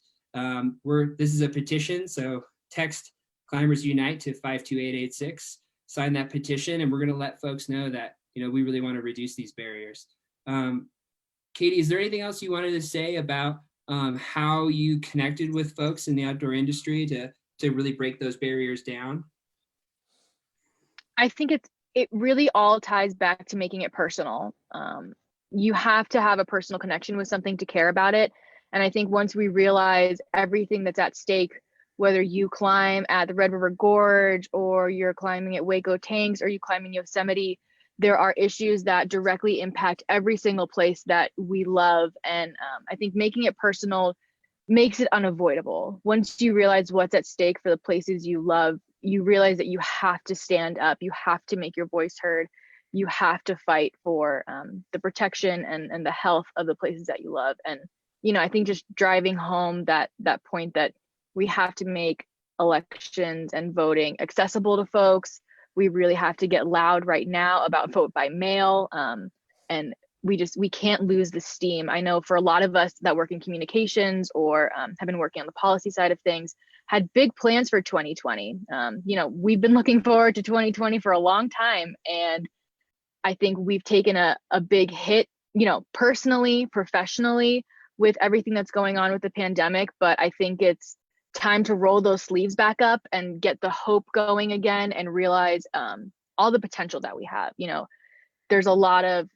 Speaker 1: This is a petition, so text Climbers Unite to 52886, sign that petition, and we're going to let folks know that we really want to reduce these barriers. Katie, is there anything else you wanted to say about how you connected with folks in the outdoor industry to really break those barriers down?
Speaker 4: I think it really all ties back to making it personal. You have to have a personal connection with something to care about it. And I think once we realize everything that's at stake, whether you climb at the Red River Gorge or you're climbing at Waco Tanks or you climb in Yosemite, there are issues that directly impact every single place that we love. And I think making it personal makes it unavoidable. Once you realize what's at stake for the places you love, you realize that you have to stand up, you have to make your voice heard, you have to fight for the protection and the health of the places that you love. And, I think just driving home that point that we have to make elections and voting accessible to folks. We really have to get loud right now about vote by mail. And we can't lose the steam. I know for a lot of us that work in communications or have been working on the policy side of things, had big plans for 2020. We've been looking forward to 2020 for a long time. And I think we've taken a big hit, personally, professionally, with everything that's going on with the pandemic. But I think it's time to roll those sleeves back up and get the hope going again and realize all the potential that we have. There's a lot of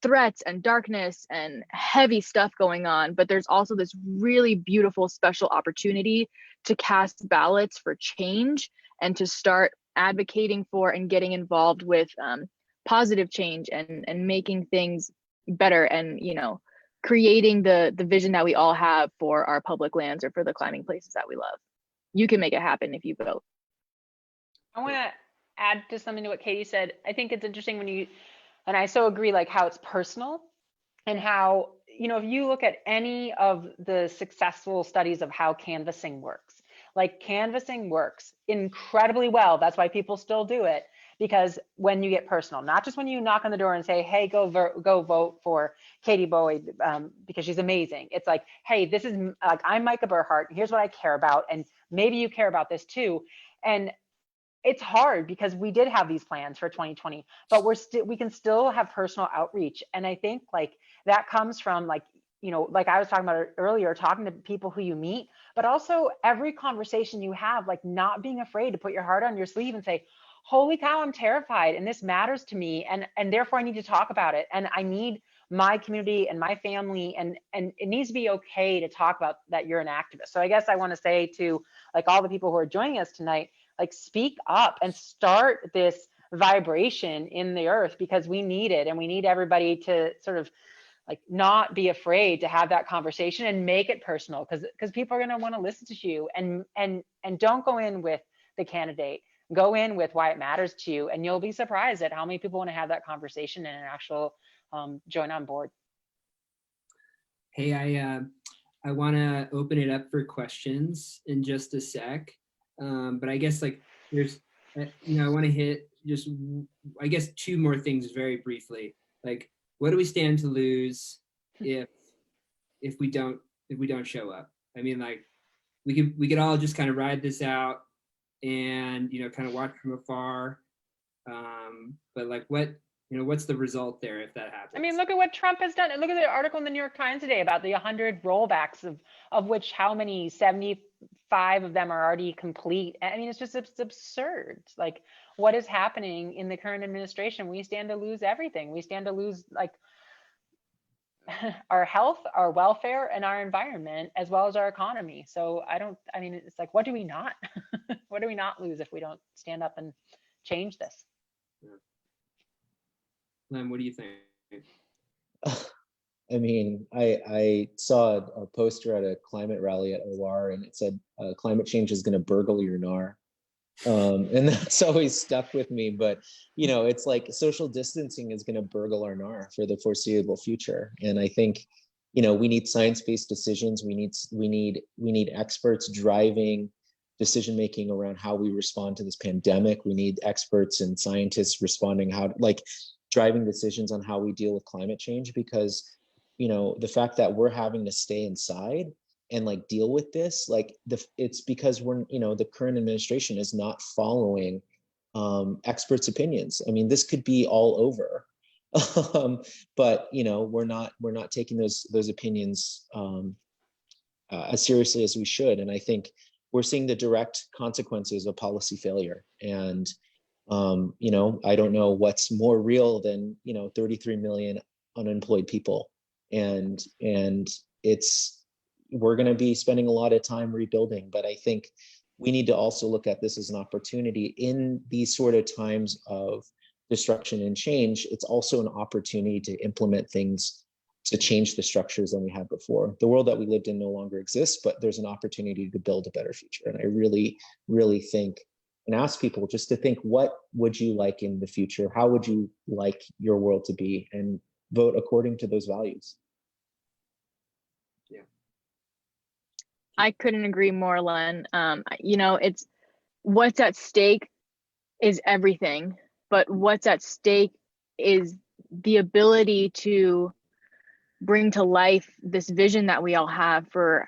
Speaker 4: threats and darkness and heavy stuff going on, but there's also this really beautiful special opportunity to cast ballots for change and to start advocating for and getting involved with positive change and making things better and creating the vision that we all have for our public lands or for the climbing places that we love. You can make it happen if you vote.
Speaker 2: I want to add to something to what Katie said. I think it's interesting and I so agree, like how it's personal and how, if you look at any of the successful studies of how canvassing works, like canvassing works incredibly well. That's why people still do it, because when you get personal, not just when you knock on the door and say, hey, go vote for Katie Boué because she's amazing. It's like, hey, this is like, I'm Micah Burhart. Here's what I care about. And maybe you care about this too. And it's hard because we did have these plans for 2020, but we can still have personal outreach. And I think like that comes from like I was talking about earlier, talking to people who you meet, but also every conversation you have, like not being afraid to put your heart on your sleeve and say, holy cow, I'm terrified and this matters to me. And therefore I need to talk about it. And I need my community and my family, and it needs to be okay to talk about that you're an activist. So I guess I want to say to like all the people who are joining us tonight, like speak up and start this vibration in the earth, because we need it, and we need everybody to sort of like not be afraid to have that conversation and make it personal, because people are going to want to listen to you, and don't go in with the candidate, go in with why it matters to you, and you'll be surprised at how many people want to have that conversation and an actual join on board.
Speaker 1: Hey, I want to open it up for questions in just a sec, but I guess like there's, I want to hit just, I guess, two more things very briefly. Like, what do we stand to lose if we don't show up? I mean, like, we could all just kind of ride this out and kind of watch from afar, but like, what's the result there if that happens?
Speaker 2: I mean, look at what Trump has done. Look at the article in the New York Times today about the 100 rollbacks, of which how many, 75 of them are already complete. I mean, it's absurd. Like, what is happening in the current administration? We stand to lose everything. We stand to lose like our health, our welfare, and our environment, as well as our economy. So I mean, it's like, what do we not, what do we not lose if we don't stand up and change this?
Speaker 1: Yeah. Len, what do you think?
Speaker 3: I mean, I saw a poster at a climate rally at OR, and it said, climate change is going to burgle your NAR. And that's always stuck with me. But, it's like social distancing is going to burgle our NAR for the foreseeable future. And I think, we need science-based decisions. We need experts driving decision-making around how we respond to this pandemic. We need experts and scientists responding driving decisions on how we deal with climate change, because, the fact that we're having to stay inside and deal with this, it's because we're, the current administration is not following experts' opinions. I mean, this could be all over, but we're not taking those opinions as seriously as we should. And I think we're seeing the direct consequences of policy failure. And I don't know what's more real than 33 million unemployed people, and we're going to be spending a lot of time rebuilding. But I think we need to also look at this as an opportunity in these sort of times of destruction and change. It's also an opportunity to implement things to change the structures than we had before. The world that we lived in no longer exists, but there's an opportunity to build a better future. And I really, really think and ask people just to think, what would you like in the future? How would you like your world to be? And vote according to those values.
Speaker 4: I couldn't agree more, Len. It's what's at stake is everything, but what's at stake is the ability to bring to life this vision that we all have for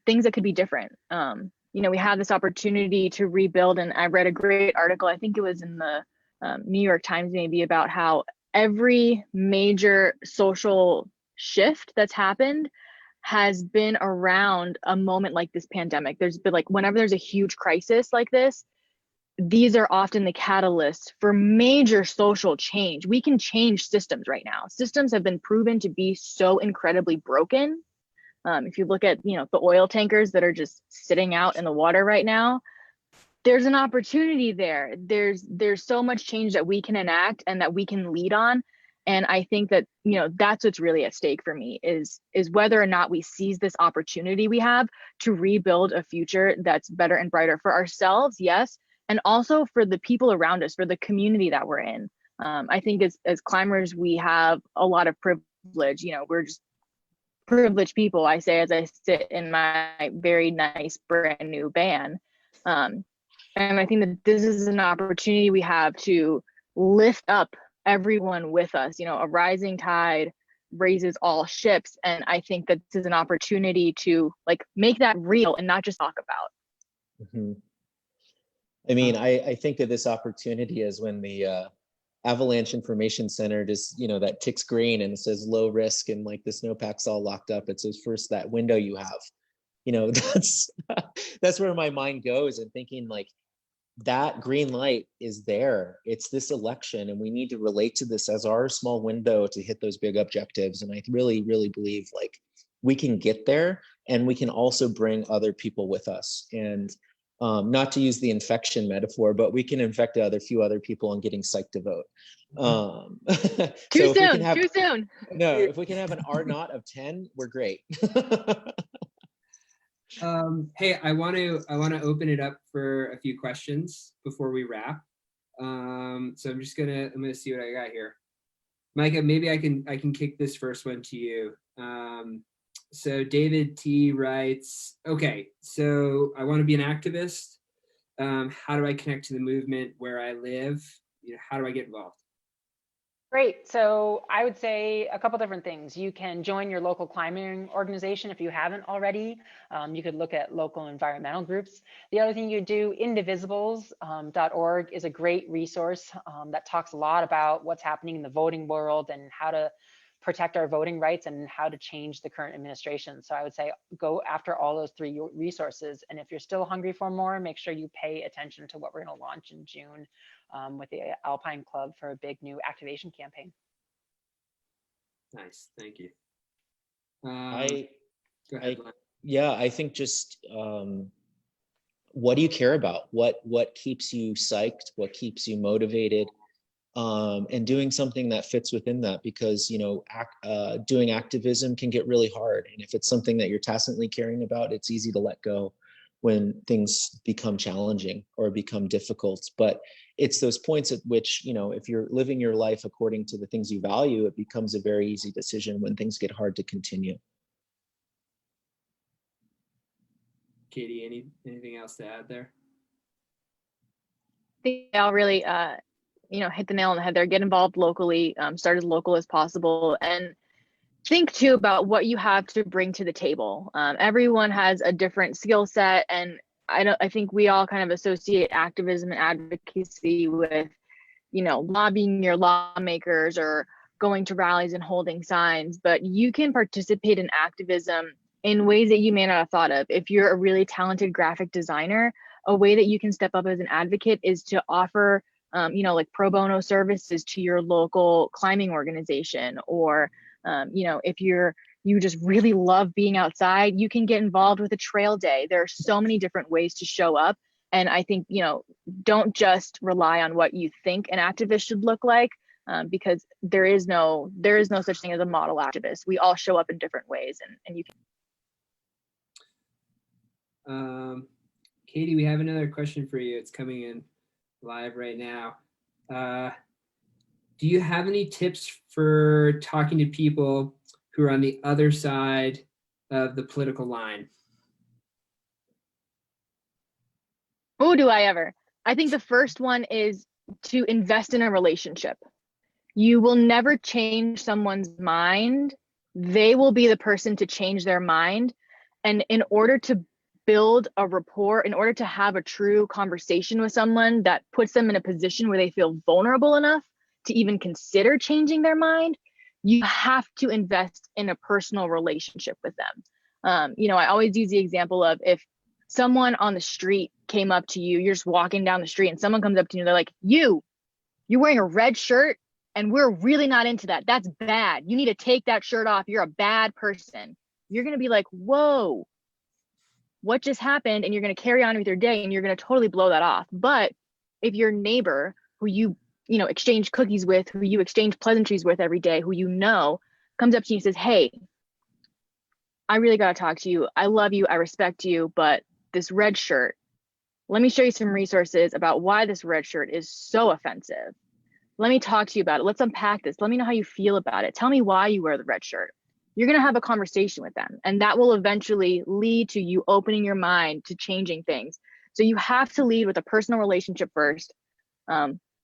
Speaker 4: things that could be different. We have this opportunity to rebuild, and I read a great article, I think it was in the New York Times maybe, about how every major social shift that's happened has been around a moment like this pandemic. There's been whenever there's a huge crisis like this, these are often the catalysts for major social change. We can change systems right now. Systems have been proven to be so incredibly broken. If you look at, the oil tankers that are just sitting out in the water right now, there's an opportunity there. There's so much change that we can enact and that we can lead on. And I think that, that's what's really at stake for me is whether or not we seize this opportunity we have to rebuild a future that's better and brighter for ourselves, yes, and also for the people around us, for the community that we're in. I think as climbers, we have a lot of privilege. We're just privileged people, I say, as I sit in my very nice brand new van. And I think that this is an opportunity we have to lift up everyone with us. A rising tide raises all ships. And I think that this is an opportunity to make that real and not just talk about.
Speaker 3: Mm-hmm. I mean, I think of this opportunity as when the Avalanche Information Center just, that ticks green and it says low risk, and the snowpack's all locked up. It says first that window you have. That's where my mind goes, and thinking that green light is there. It's this election, and we need to relate to this as our small window to hit those big objectives. And I really, really believe like we can get there, and we can also bring other people with us. And not to use the infection metaphor, but we can infect a few other people and getting psyched to vote.
Speaker 4: Too
Speaker 3: so if we can
Speaker 4: soon,
Speaker 3: have,
Speaker 4: too soon.
Speaker 3: no, if we can have an R naught of 10, we're great.
Speaker 1: Hey, I want to open it up for a few questions before we wrap. So I'm gonna see what I got here. Micah, maybe I can kick this first one to you. So David T writes, okay, so I want to be an activist. How do I connect to the movement where I live? How do I get involved?
Speaker 2: Great. So I would say a couple different things. You can join your local climbing organization if you haven't already. You could look at local environmental groups. The other thing you do, indivisibles.org is a great resource that talks a lot about what's happening in the voting world and how to protect our voting rights and how to change the current administration. So I would say go after all those three resources. And if you're still hungry for more, make sure you pay attention to what we're going to launch in June with the Alpine Club for a big new activation campaign.
Speaker 1: Nice, thank you. Go ahead, Len.
Speaker 3: Yeah, I think just what do you care about? What keeps you psyched? What keeps you motivated? And doing something that fits within that, because doing activism can get really hard, and if it's something that you're tacitly caring about, it's easy to let go when things become challenging or become difficult. But it's those points at which, if you're living your life according to the things you value, it becomes a very easy decision when things get hard to continue.
Speaker 1: Katie, anything else to add there?
Speaker 4: I think I'll really hit the nail on the head there. Get involved locally, start as local as possible, and think too about what you have to bring to the table. Everyone has a different skill set, and I think we all kind of associate activism and advocacy with, lobbying your lawmakers or going to rallies and holding signs, but you can participate in activism in ways that you may not have thought of. If you're a really talented graphic designer, a way that you can step up as an advocate is to offer like pro bono services to your local climbing organization, or if you just really love being outside, you can get involved with a trail day. There are so many different ways to show up, and I think don't just rely on what you think an activist should look like, because there is no such thing as a model activist. We all show up in different ways, and you
Speaker 1: can. Katie, we have another question for you. It's coming in live right now. Do you have any tips for talking to people who are on the other side of the political line?
Speaker 4: Oh, do I ever? I think the first one is to invest in a relationship. You will never change someone's mind. They will be the person to change their mind. And in order to build a rapport, in order to have a true conversation with someone that puts them in a position where they feel vulnerable enough to even consider changing their mind, you have to invest in a personal relationship with them. I always use the example of, if someone on the street came up to you, you're just walking down the street and someone comes up to you, they're like, you're wearing a red shirt and we're really not into that. That's bad. You need to take that shirt off. You're a bad person. You're going to be like, whoa, what just happened? And you're going to carry on with your day and you're going to totally blow that off. But if your neighbor who you exchange cookies with, who you exchange pleasantries with every day, who comes up to you and says, hey, I really got to talk to you. I love you. I respect you. But this red shirt, let me show you some resources about why this red shirt is so offensive. Let me talk to you about it. Let's unpack this. Let me know how you feel about it. Tell me why you wear the red shirt. You're going to have a conversation with them, and that will eventually lead to you opening your mind to changing things. So you have to lead with a personal relationship first.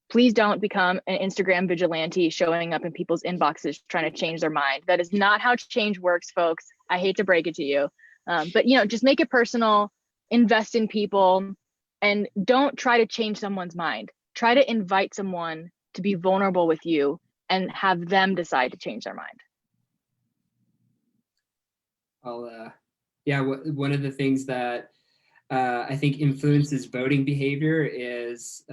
Speaker 4: Please don't become an Instagram vigilante showing up in people's inboxes trying to change their mind. That is not how change works, folks. I hate to break it to you. But just make it personal, invest in people, and don't try to change someone's mind. Try to invite someone to be vulnerable with you and have them decide to change their mind.
Speaker 1: One of the things that I think influences voting behavior is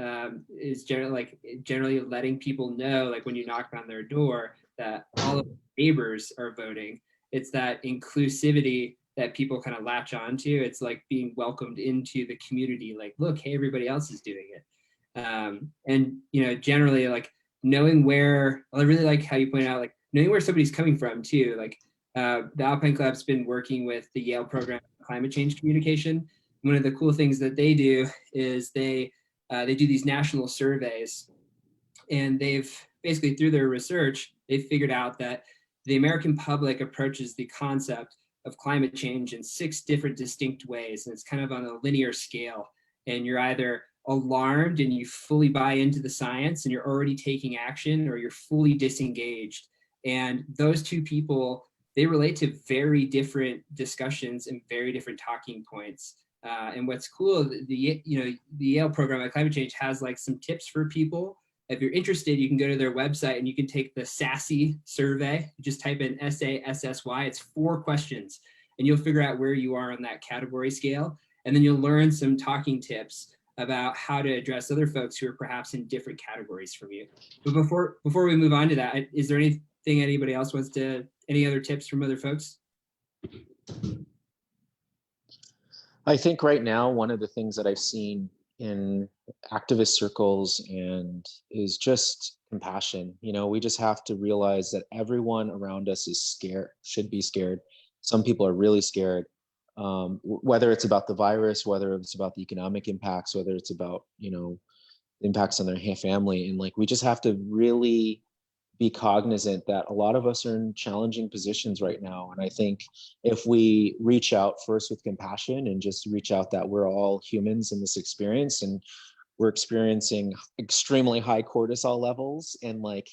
Speaker 1: generally letting people know, like when you knock on their door, that all of the neighbors are voting. It's that inclusivity that people kind of latch onto. It's like being welcomed into the community. Like, look, hey, everybody else is doing it. And generally, like knowing where. I really like how you point out, like knowing where somebody's coming from too. Like the Alpine Club's been working with the Yale program on climate change communication. One of the cool things that they do is they do these national surveys, and they've basically, through their research, they've figured out that the American public approaches the concept of climate change in 6 different distinct ways, and it's kind of on a linear scale. And you're either alarmed and you fully buy into the science and you're already taking action, or you're fully disengaged. And those 2 people, they relate to very different discussions and very different talking points. And what's cool, the Yale program on climate change has like some tips for people. If you're interested, you can go to their website and you can take the SASSY survey. You just type in SASSY. It's 4 questions, and you'll figure out where you are on that category scale. And then you'll learn some talking tips about how to address other folks who are perhaps in different categories from you. But before we move on to that, is there anything anybody else wants to, any other tips from other folks?
Speaker 3: I think right now, one of the things that I've seen in activist circles and is just compassion. We just have to realize that everyone around us is scared, should be scared. Some people are really scared, whether it's about the virus, whether it's about the economic impacts, whether it's about, impacts on their family. And like, we just have to really be cognizant that a lot of us are in challenging positions right now. And I think if we reach out first with compassion and just reach out that we're all humans in this experience, and we're experiencing extremely high cortisol levels, and like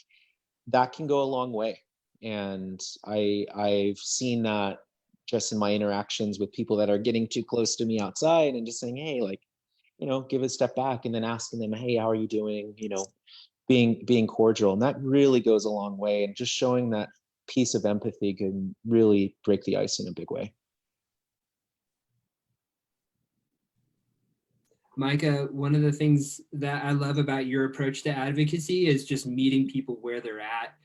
Speaker 3: that can go a long way. And I've seen that just in my interactions with people that are getting too close to me outside and just saying, hey, like, give a step back, and then asking them, hey, how are you doing? Being cordial, and that really goes a long way. And just showing that piece of empathy can really break the ice in a big way.
Speaker 1: Micah, one of the things that I love about your approach to advocacy is just meeting people where they're at.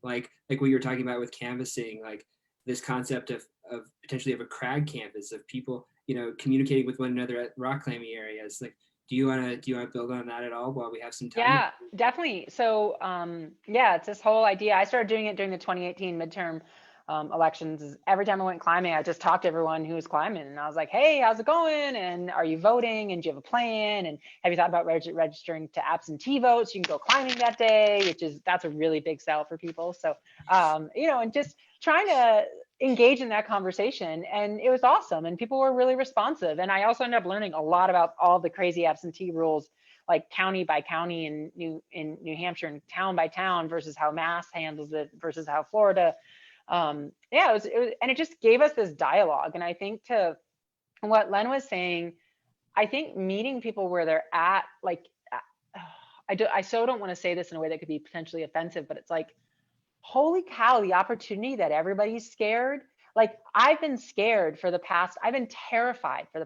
Speaker 1: Like what you were talking about with canvassing, like this concept of potentially of a crag canvas of people, communicating with one another at rock climbing areas. Like, do you want to build on that at all while we have some time?
Speaker 2: Yeah, definitely. So it's this whole idea. I started doing it during the 2018 midterm elections. Every time I went climbing, I just talked to everyone who was climbing, and I was like, hey, how's it going? And are you voting? And do you have a plan? And have you thought about registering to absentee votes? You can go climbing that day, that's a really big sell for people. So, and just trying to engage in that conversation. And it was awesome. And people were really responsive. And I also ended up learning a lot about all the crazy absentee rules, like county by county in New Hampshire, and town by town, versus how Mass handles it versus how Florida. It was, and it just gave us this dialogue. And I think to what Len was saying, I think meeting people where they're at, like, I so don't want to say this in a way that could be potentially offensive, but it's like, holy cow, the opportunity that everybody's scared. Like, I've been terrified for the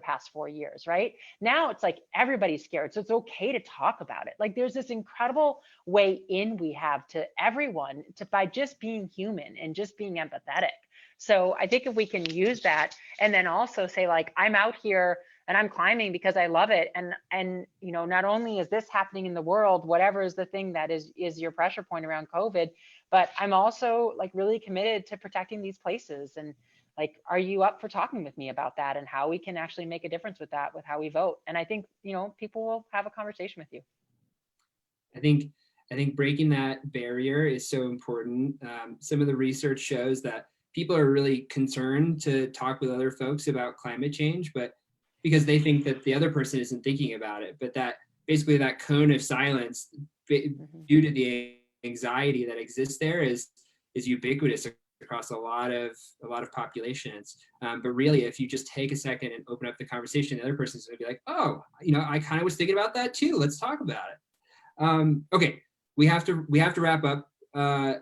Speaker 2: past 4 years, right? Now it's like everybody's scared. So it's okay to talk about it. Like, there's this incredible way in we have to everyone by just being human and just being empathetic. So I think if we can use that, and then also say, like, I'm out here and I'm climbing because I love it. And not only is this happening in the world, whatever is the thing that is your pressure point around COVID, but I'm also like really committed to protecting these places. And like, are you up for talking with me about that and how we can actually make a difference with that, with how we vote? And I think, people will have a conversation with you.
Speaker 1: I think breaking that barrier is so important. Some of the research shows that people are really concerned to talk with other folks about climate change, but because they think that the other person isn't thinking about it, but that basically that cone of silence due to the anxiety that exists there is ubiquitous across a lot of populations. But really, if you just take a second and open up the conversation, the other person's gonna be like, oh, I kind of was thinking about that too. Let's talk about it. Okay, we have to wrap up.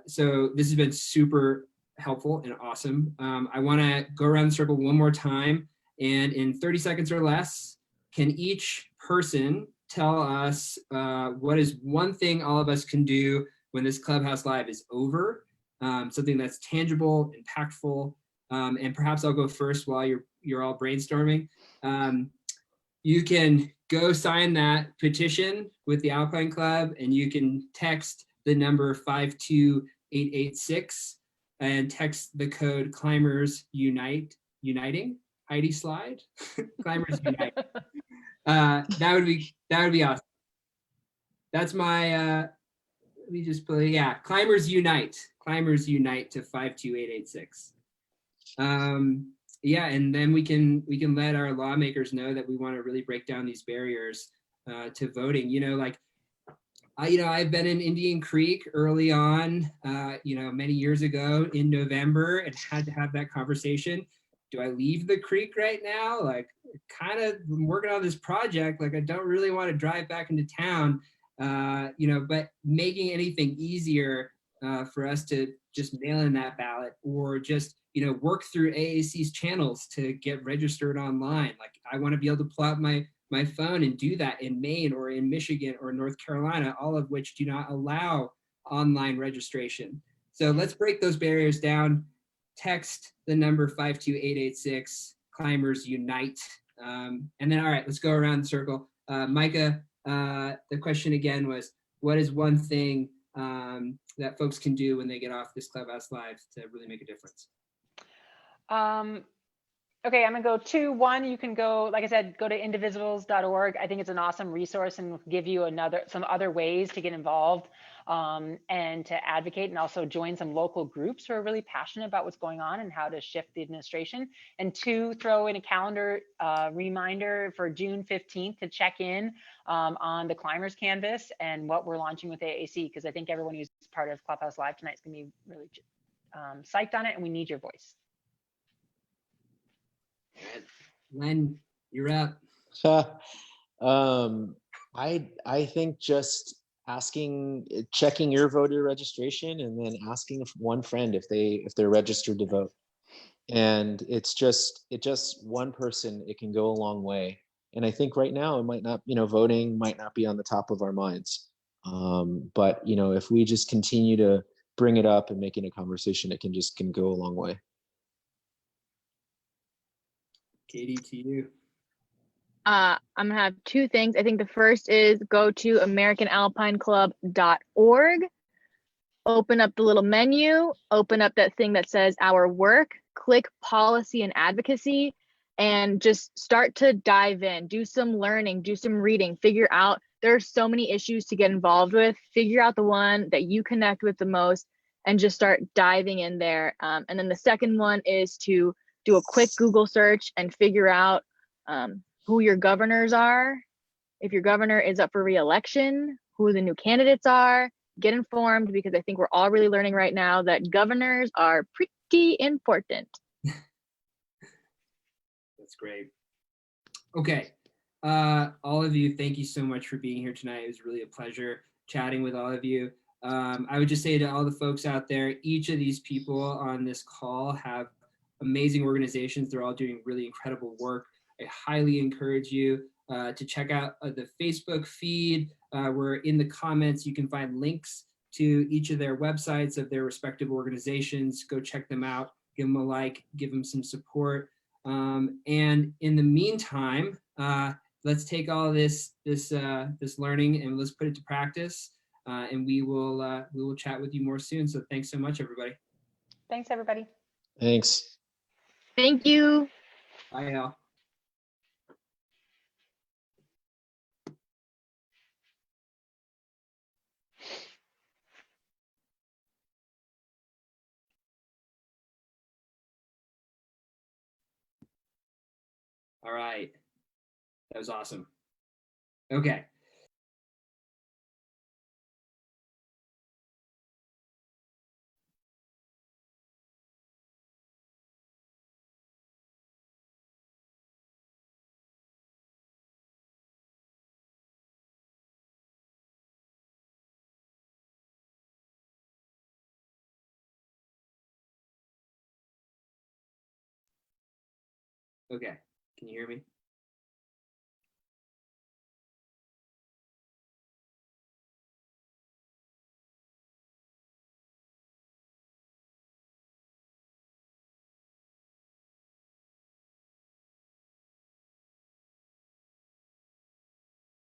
Speaker 1: So this has been super helpful and awesome. I want to go around the circle one more time And in 30 seconds or less, can each person tell us what is one thing all of us can do when this Clubhouse Live is over? Something that's tangible, impactful, and perhaps I'll go first while you're all brainstorming. You can go sign that petition with the Alpine Club, and you can text the number 52886 and text the code Climbers Uniting. Heidi slide. Climbers Unite. That would be awesome. That's my let me just play. Yeah, Climbers Unite. Climbers Unite to 52886. Yeah, and then we can let our lawmakers know that we want to really break down these barriers to voting. Like I've been in Indian Creek early on, many years ago in November, and had to have that conversation. Do I leave the creek right now? Like, kind of working on this project. Like, I don't really want to drive back into town, but making anything easier for us to just mail in that ballot, or just work through AAC's channels to get registered online. Like, I want to be able to pull out my phone and do that in Maine or in Michigan or North Carolina, all of which do not allow online registration. So let's break those barriers down. Text the number 52886, Climbers Unite. And then, all right, let's go around the circle. Micah, the question again was, what is one thing that folks can do when they get off this Clubhouse Live to really make a difference?
Speaker 2: Okay, I'm gonna go 2, 1. You can go, like I said, go to indivisibles.org. I think it's an awesome resource and will give you some other ways to get involved and to advocate, and also join some local groups who are really passionate about what's going on and how to shift the administration. And 2, throw in a calendar reminder for June 15th to check in on the Climbers Canvas and what we're launching with AAC, because I think everyone who's part of Clubhouse Live tonight is gonna be really psyched on it, and we need your voice.
Speaker 1: Len, you're up.
Speaker 3: I think just checking your voter registration, and then asking one friend if they're registered to vote. And it's just one person, it can go a long way. And I think right now it might not, voting might not be on the top of our minds. But if we just continue to bring it up and make it a conversation, it can go a long way.
Speaker 1: Katie, to you.
Speaker 4: I'm gonna have 2 things. I think the first is go to AmericanAlpineClub.org, open up the little menu, open up that thing that says Our Work, click Policy and Advocacy, and just start to dive in, do some learning, do some reading, figure out, there's so many issues to get involved with, figure out the one that you connect with the most, and just start diving in there. And then the second one is to do a quick Google search and figure out who your governors are. If your governor is up for re-election, who the new candidates are. Get informed, because I think we're all really learning right now that governors are pretty important.
Speaker 1: That's great. Okay. All of you, thank you so much for being here tonight. It was really a pleasure chatting with all of you. I would just say to all the folks out there, each of these people on this call have amazing organizations. They're all doing really incredible work. I highly encourage you to check out the Facebook feed, where in the comments you can find links to each of their websites of their respective organizations. Go check them out, give them a like, give them some support. And in the meantime, let's take all this learning and let's put it to practice. And we will chat with you more soon. So thanks so much, everybody.
Speaker 2: Thanks, everybody.
Speaker 3: Thanks.
Speaker 4: Thank you.
Speaker 1: Bye, Al. All right. That was awesome. Okay. Okay. Can you hear me?